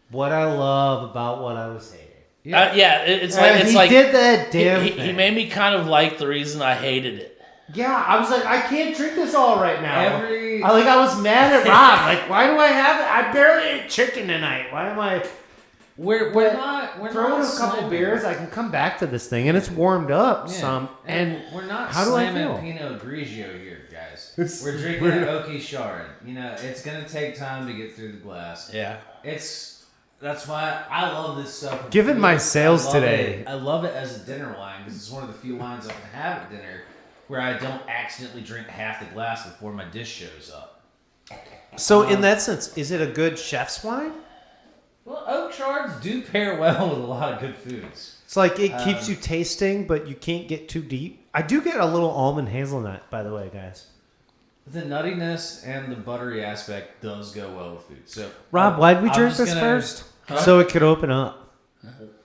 what I love about what I was hating. It's like did that damn he thing. made me kind of like the reason I hated it. Yeah, I was like, I can't drink this all right now. Every- I was mad at Rob. Like, why do I have it? I barely ate chicken tonight. Why am I? We're Throw not in a couple slamming. beers, I can come back to this thing, and it's warmed up some. And we're not how do I slamming feel? Pinot Grigio here, guys. It's We're drinking weird. an oaky shard. You know, it's gonna take time to get through the glass. Yeah. That's why I love this stuff. Given my sales today- I love it as a dinner wine because it's one of the few wines I can have at dinner where I don't accidentally drink half the glass before my dish shows up. So, in that sense, is it a good chef's wine? Well, oak shards do pair well with a lot of good foods. It's like it keeps you tasting, but you can't get too deep. I do get a little almond hazelnut, by the way, guys. The nuttiness and the buttery aspect does go well with food. So, Rob, why'd we I'm drink just this gonna- first? Huh? So it could open up.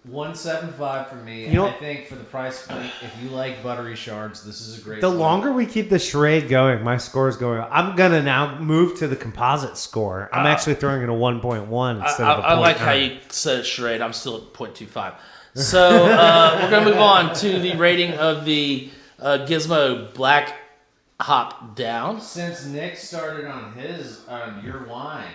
175 for me. You know- and I think for the price point, if you like buttery shards, this is a great. The one. longer we keep the charade going, my score is going up. I'm going to now move to the composite score. I'm actually throwing it a 1.1 instead of a 0.9. I like how you said charade. I'm still at 0.25. So we're going to move on to the rating of the Gizmo Black Hop Down. Since Nick started on his your wine,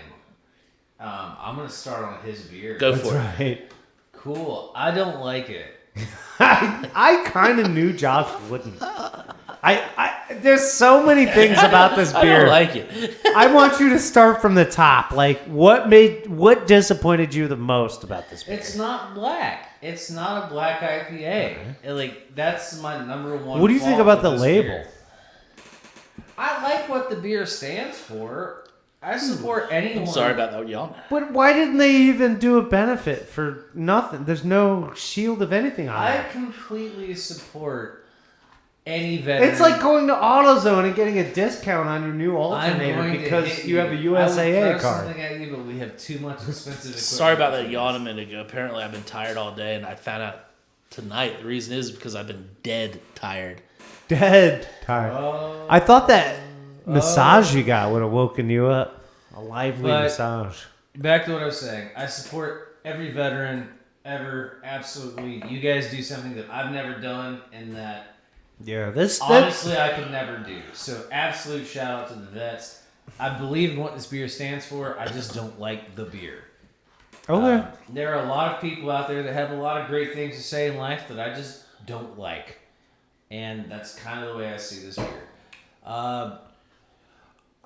I'm gonna start on his beer. Go That's for it. right. Cool. I don't like it. I kind of knew Josh wouldn't. There's so many things about this I beer. don't like it. I want you to start from the top. Like, what disappointed you the most about this beer? It's not black. It's not a black IPA. Like that's my number one. What do you think fault about the with this label? beer. I like what the beer stands for. I support anyone. I'm sorry about that, y'all. But why didn't they even do a benefit for nothing? There's no shield of anything on I it. completely support any veteran. It's like going to AutoZone and getting a discount on your new I'm alternator going to because hit you have a I would USAA throw card. something at you, but we have too much expensive equipment. Sorry about that yawn a minute ago. Apparently, I've been tired all day, and I found out tonight the reason is because I've been dead tired. Dead tired. I thought that massage you got would have woken you up. A lively But- massage. Back to what I was saying. I support every veteran ever. Absolutely. You guys do something that I've never done and that Yeah, this honestly I could never do. So absolute shout out to the vets. I believe in what this beer stands for. I just don't like the beer. Okay. There are a lot of people out there that have a lot of great things to say in life that I just don't like. And that's kind of the way I see this beer.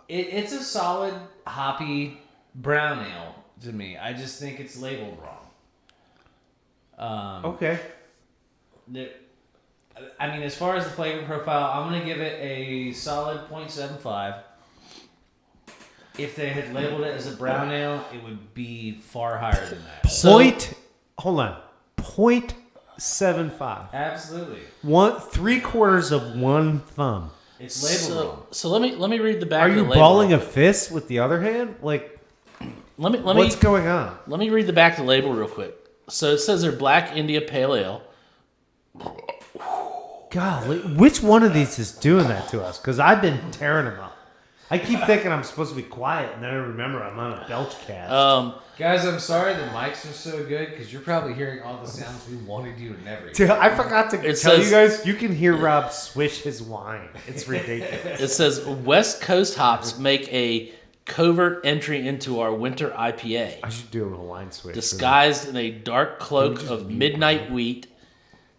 It's a solid, hoppy brown ale to me. I just think it's labeled wrong. Okay. I mean, as far as the flavor profile, I'm going to give it a solid 0.75. If they had labeled it as a brown ale, it would be far higher than that. Hold on. 0.75. Absolutely. 3/4 of one thumb. It's labeled wrong. So let me read the back. Are of the you label balling real a fist with the other hand? Like, Let me what's going on? let me read the back of the label real quick. So it says they're Black India Pale Ale. Golly, which one of these is doing that to us? Because I've been tearing them up. I keep thinking I'm supposed to be quiet, and then I remember I'm on a belch cast. Guys, I'm sorry the mics are so good because you're probably hearing all the sounds we wanted you to never hear. Dude, I forgot to tell says- you guys, you can hear Rob swish his wine. It's ridiculous. It says West Coast hops make a covert entry into our winter IPA, I should do a little wine switch. disguised in a dark cloak of midnight wheat.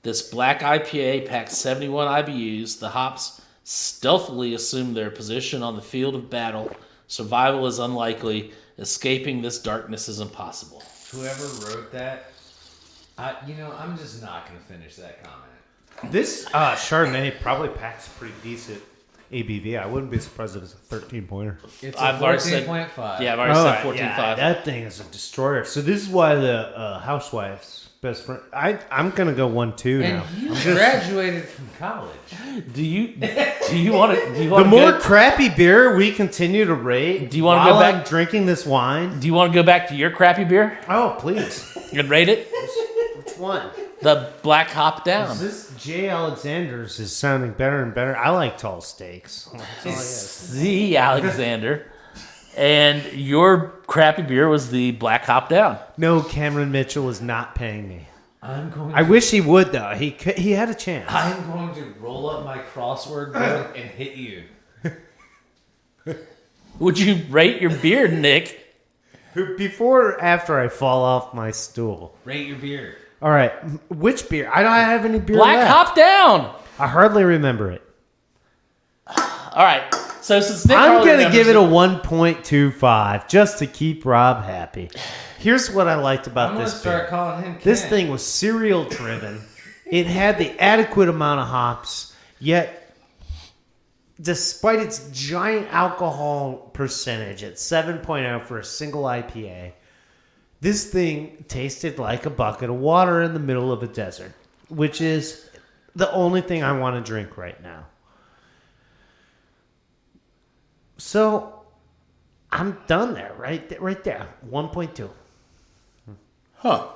This black IPA packs 71 IBUs. The hops stealthily assume their position on the field of battle. Survival is unlikely. Escaping this darkness is impossible. Whoever wrote that, I'm just not going to finish that comment. This Chardonnay probably packs a pretty decent ABV. I wouldn't be surprised if it's a 13-pointer. It's I've a already said- 14.5. Yeah, I've already said 14.5. Yeah, that thing is a destroyer. So this is why the housewife's best friend. I'm gonna go 1-2 now. And you graduated from college. Do you want to? Do you The want more crappy beer we continue to rate, Do you wanna go while back- I'm drinking this wine? Do you want to go back to your crappy beer Oh, please. and rate it? Which one? The Black Hop Down. This J. Alexander's is sounding better and better. I like tall steaks. That's all I have. The Alexander. And your crappy beer was the Black Hop Down. No, Cameron Mitchell is not paying me. I wish he would though. He had a chance. I'm going to roll up my crossword board and hit you. Would you rate your beer, Nick? Before or after I fall off my stool? Rate your beer. All right. Which beer? I don't have any beer Black left. Hop Down. I hardly remember it. All right. So since Nick I'm hardly going to give it a remembers 1.25 just to keep Rob happy. Here's what I liked about I'm going to this start beer. calling him Ken. This thing was cereal driven. It had the adequate amount of hops, yet despite its giant alcohol percentage at 7.0 for a single IPA, this thing tasted like a bucket of water in the middle of a desert, which is the only thing I want to drink right now. So I'm done there, right there, 1.2. Huh.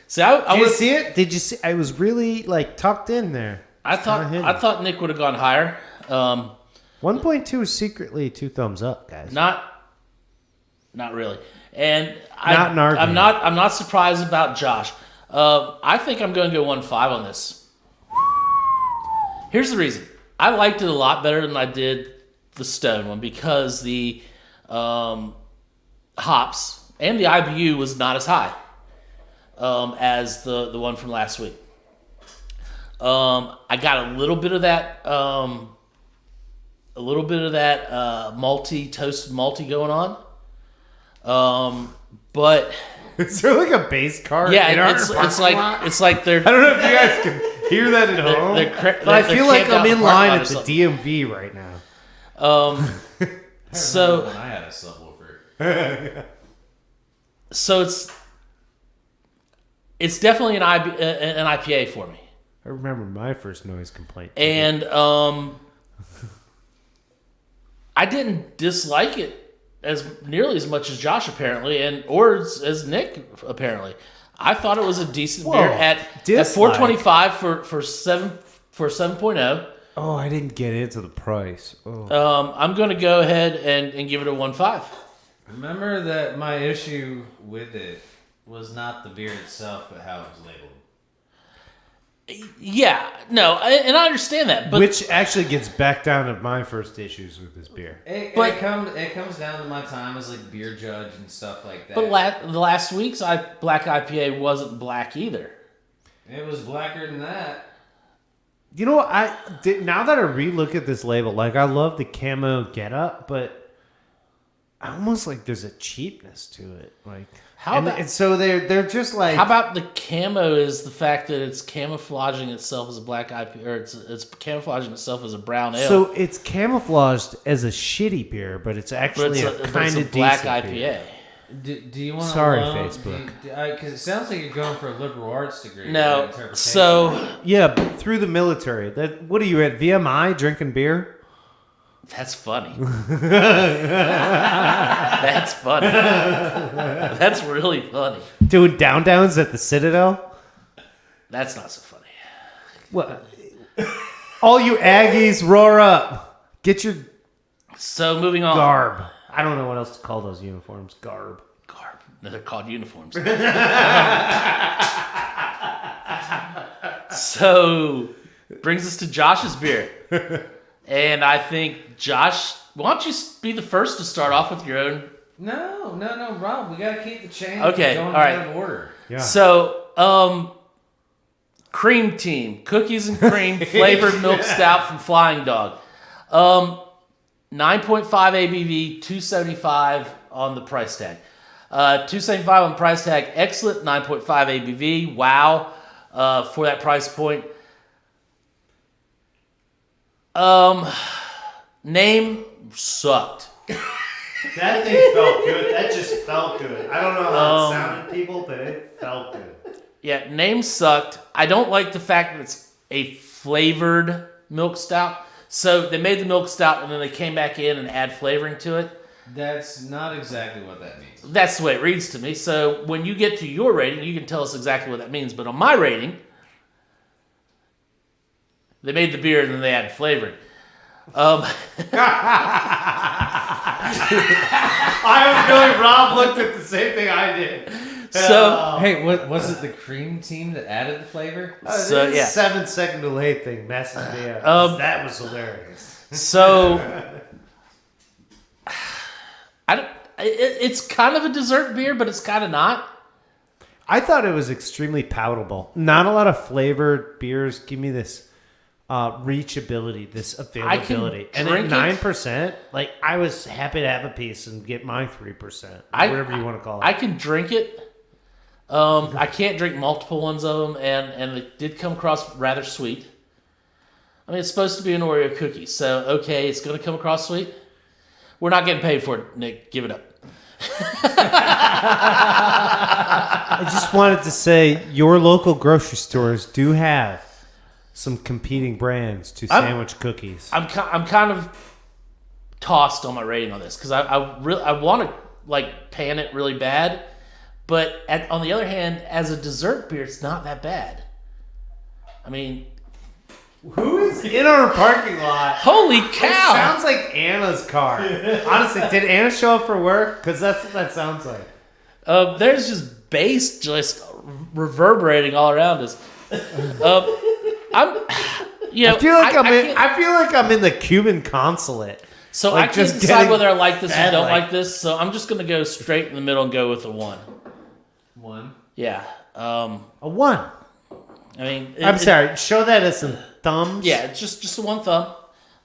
See, I Did you would see it? Did you see? I was really like tucked in there. I thought Nick would have gone higher. 1.2 is secretly 2 thumbs up, guys. Not really. And Not in our I'm game. not surprised about Josh. I think I'm going to go 1.5 on this. Here's the reason. I liked it a lot better than I did the Stone one because the hops and the IBU was not as high as the one from last week. I got a little bit of that malty, toasted malty going on. But Is there like a bass card? yeah, in our it's parking lot? like they're I don't know if you guys can hear that at home, but I feel like I'm in line at the DMV right now. So when I had a subwoofer. so it's definitely an IPA for me. I remember my first noise complaint. And I didn't dislike it as nearly as much as Josh apparently, or as Nick apparently. I thought it was a decent beer at 4.25 for 7.0. Oh, I didn't get into the price. Oh. I'm going to go ahead and give it a 1.5. Remember that my issue with it was not the beer itself, but how it was labeled. Yeah, no, and I understand that, but Which actually gets back down to my first issues with this beer. It comes down to my time as like beer judge and stuff like that. but the last week's black IPA wasn't black either. It was blacker than that. You know, now that I relook at this label, like I love the camo getup, but I almost like there's a cheapness to it. Like and so they're just like, how about the camo is the fact that it's camouflaging itself as a black IPA, or it's camouflaging itself as a brown ale. So it's camouflaged as a shitty beer, but it's actually a kind of black decent IPA. beer. Do you want to? Sorry, Facebook. Because it sounds like you're going for a liberal arts degree. No, interpretation. so Yeah, but through the military. What are you at VMI drinking beer? that's funny. That's funny. That's really funny. Doing down-downs at the Citadel? That's not so funny. What? All you Aggies, roar up. Get your So moving on. garb. I don't know what else to call those uniforms. Garb. No, they're called uniforms. So brings us to Josh's beer. And I think, Josh, why don't you be the first to start off with your own? No, Rob. We gotta keep the chain. Okay, going all right. out of order. Yeah. So, Cream Team, cookies and cream flavored milk stout from Flying Dog. 9.5 ABV, 275 on the price tag. 275 on the price tag. Excellent. 9.5 ABV. Wow. For that price point. Name sucked. That thing felt good. That just felt good. I don't know how it sounded, people, but it felt good. Yeah, name sucked. I don't like the fact that it's a flavored milk stout. So they made the milk stout and then they came back in and add flavoring to it. That's not exactly what that means. That's the way it reads to me. So when you get to your rating, you can tell us exactly what that means. But on my rating, they made the beer and then they added flavoring. I have a feeling Rob looked at the same thing I did. So Hey, was it the cream team that added the flavor? So, yeah. 7-second delay thing messes me up. That was hilarious. So It's kind of a dessert beer, but it's kind of not. I thought it was extremely palatable. Not a lot of flavored beers give me this reachability, this availability. And at 9%, like I was happy to have a piece and get my 3%, whatever you want to call it. I can drink it. I can't drink multiple ones of them, and it did come across rather sweet. I mean, it's supposed to be an Oreo cookie, so okay, it's going to come across sweet. We're not getting paid for it, Nick. Give it up. I just wanted to say your local grocery stores do have some competing brands to sandwich cookies. I'm kind of tossed on my rating on this because I want to like pan it really bad, but on the other hand, as a dessert beer, it's not that bad. I mean, who is in our parking lot? Holy cow! It sounds like Anna's car. Honestly, did Anna show up for work? Because that's what that sounds like. There's just bass just reverberating all around us. I feel like I'm in the Cuban consulate. So like I can't decide whether I like this or don't like this. So I'm just gonna go straight in the middle and go with a 1. 1? Yeah. A 1. I mean, I'm sorry. Show that as some thumbs. Yeah, it's just a 1 thumb.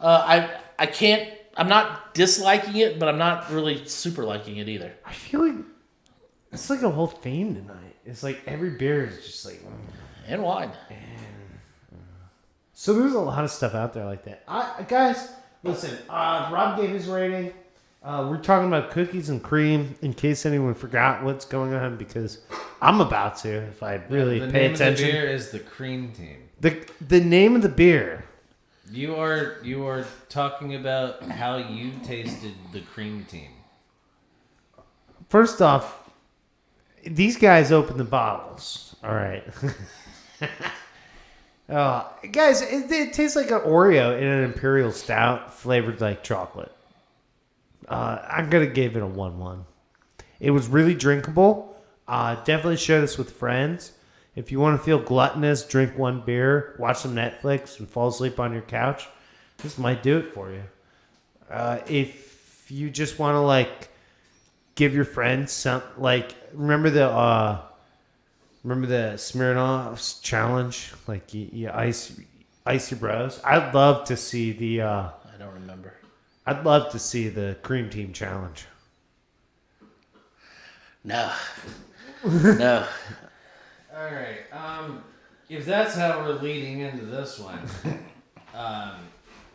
I can't. I'm not disliking it, but I'm not really super liking it either. I feel like it's like a whole theme tonight. It's like every beer is just like and wine. So there's a lot of stuff out there like that. Guys, listen. Rob gave his rating. We're talking about cookies and cream. In case anyone forgot what's going on, because I'm about to. If I really pay attention. The name of the beer is the Cream Team. The name of the beer. You are talking about how you tasted the Cream Team. First off, these guys open the bottles. All right. Guys, it tastes like an Oreo in an Imperial Stout flavored like chocolate. I'm going to give it a 1-1. It was really drinkable. Definitely share this with friends. If you want to feel gluttonous, drink 1 beer, watch some Netflix, and fall asleep on your couch, this might do it for you. If you just want to, like, give your friends some, like, remember the Smirnoff's challenge? Like, you ice your bros? I'd love to see the... I don't remember. I'd love to see the Cream Team challenge. No. No. All right. If that's how we're leading into this one,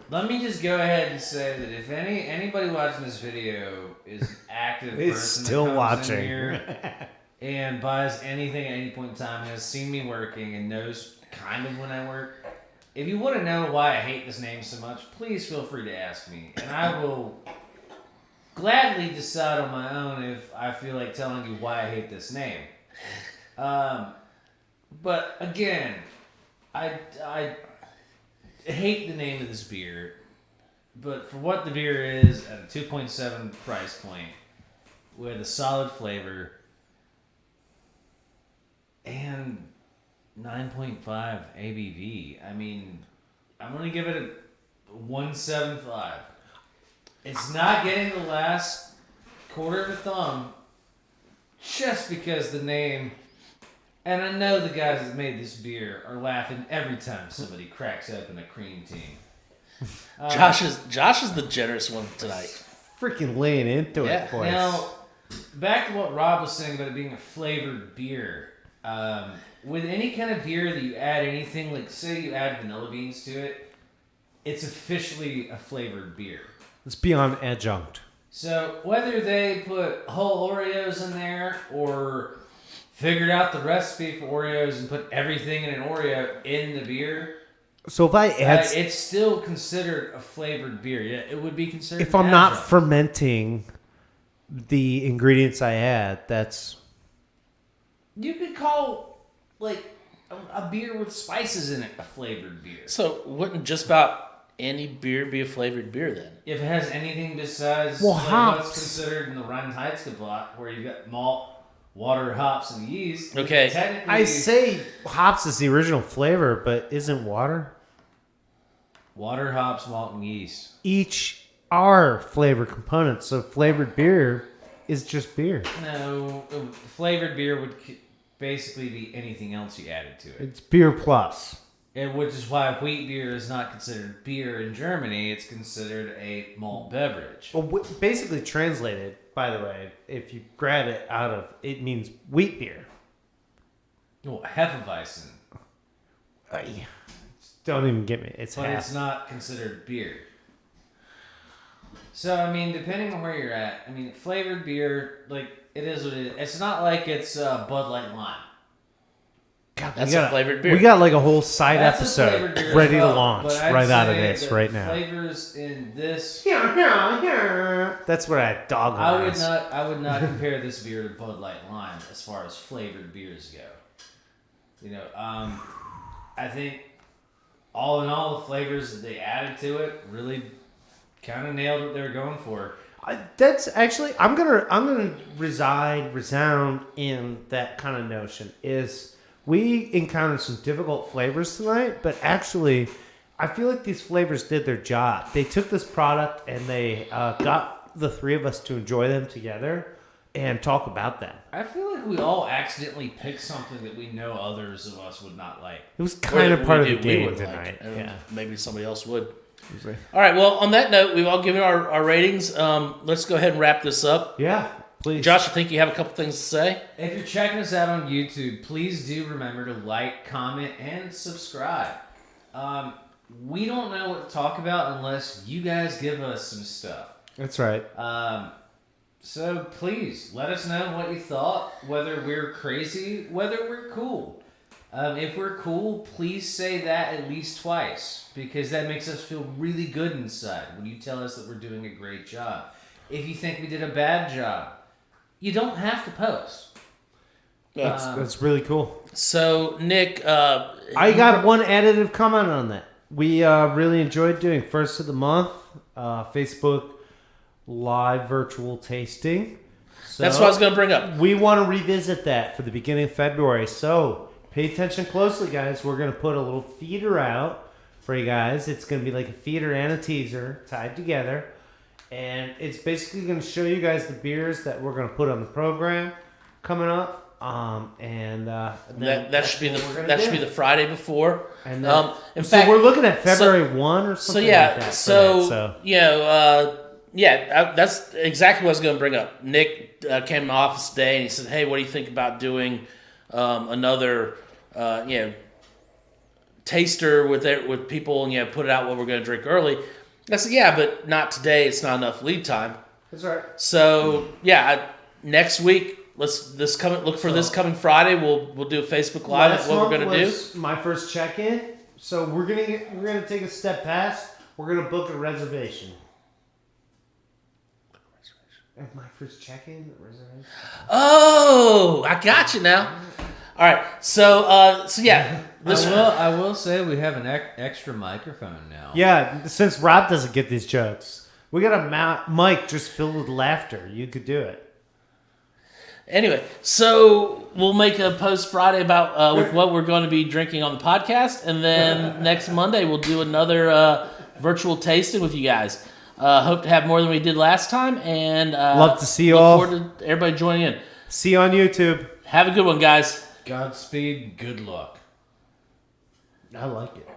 let me just go ahead and say that if anybody watching this video is an active person still that comes watching in here and buys anything at any point in time, has seen me working and knows kind of when I work, if you want to know why I hate this name so much, please feel free to ask me, and I will gladly decide on my own if I feel like telling you why I hate this name. But again, I hate the name of this beer, but for what the beer is at a 2.7 price point with a solid flavor and 9.5 ABV, I mean, I'm going to give it a 1.75. It's not getting the last quarter of a thumb just because the name... And I know the guys that made this beer are laughing every time somebody cracks open a Cream Team. Josh is the generous one tonight. Freaking laying into it, boys. Now, back to what Rob was saying about it being a flavored beer. With any kind of beer that you add anything, like say you add vanilla beans to it, it's officially a flavored beer. It's beyond adjunct. So whether they put whole Oreos in there or figured out the recipe for Oreos and put everything in an Oreo in the beer, so if I add, it's still considered a flavored beer. Yeah, it would be considered. If I'm not fermenting the ingredients I add, that's... You could call like a beer with spices in it a flavored beer. So wouldn't just about any beer be a flavored beer then? If it has anything besides hops. what's considered in the Reinheitsgebot, where you've got malt, water, hops, and yeast. Okay. Technically, I say hops is the original flavor, but isn't water? Water, hops, malt, and yeast. Each are flavor components, so flavored beer is just beer. No, flavored beer would basically be anything else you added to it. It's beer plus. And which is why wheat beer is not considered beer in Germany. It's considered a malt beverage. Well, basically translated, by the way, if you grab it out of, it means wheat beer. Well, Hefeweizen. Don't even get me. It's It's not considered beer. So, I mean, depending on where you're at, I mean, flavored beer, like, it is what it is. It's not like it's Bud Light Lime. God, That's a flavored beer. We got like a whole side That's episode ready to launch right out of this the right now. Flavors in this, That's what I dog. I would not compare this beer to Bud Light Lime as far as flavored beers go. You know, I think all in all, the flavors that they added to it really kind of nailed what they were going for. That's actually I'm gonna resound in that kind of notion. Is we encountered some difficult flavors tonight, but actually, I feel like these flavors did their job. They took this product and they got the three of us to enjoy them together and talk about them. I feel like we all accidentally picked something that we know others of us would not like. It was kind of part of the game would tonight. yeah, maybe somebody else would. All right. Well, on that note, we've all given our ratings. Let's go ahead and wrap this up. Yeah, please. Josh, I think you have a couple things to say. If you're checking us out on YouTube, please do remember to like, comment, and subscribe. We don't know what to talk about unless you guys give us some stuff. That's right. So please let us know what you thought, whether we're crazy, whether we're cool. If we're cool, please say that at least twice, because that makes us feel really good inside when you tell us that we're doing a great job. If you think we did a bad job, you don't have to post. That's really cool. So, Nick, I got one additive comment on that. We really enjoyed doing first of the month Facebook live virtual tasting. So that's what I was going to bring up. We want to revisit that for the beginning of February. So pay attention closely, guys. We're going to put a little feeder out for you guys. It's going to be like a feeder and a teaser tied together. And it's basically going to show you guys the beers that we're going to put on the program coming up. That should be the Friday before. And then, in so fact, we're looking at February 1 or something like that. That's exactly what I was going to bring up. Nick came in the office today and he said, "Hey, what do you think about doing another taster with people and put it out what we're going to drink early?" I said, "Yeah, but not today. It's not enough lead time." That's right. So next week. This coming Friday. We'll do a Facebook Live. That's what we're gonna do. My first check-in. So we're gonna take a step past. We're gonna book a reservation. My first check-in reservation. Oh, I got you now. All right. So yeah. I will say we have an extra microphone now. Yeah, since Rob doesn't get these jokes, we got a mic just filled with laughter. You could do it. Anyway, so we'll make a post Friday about with what we're going to be drinking on the podcast, and then next Monday we'll do another virtual tasting with you guys. Hope to have more than we did last time, and love to see you all. Look forward to everybody joining in. See you on YouTube. Have a good one, guys. Godspeed. Good luck. I like it.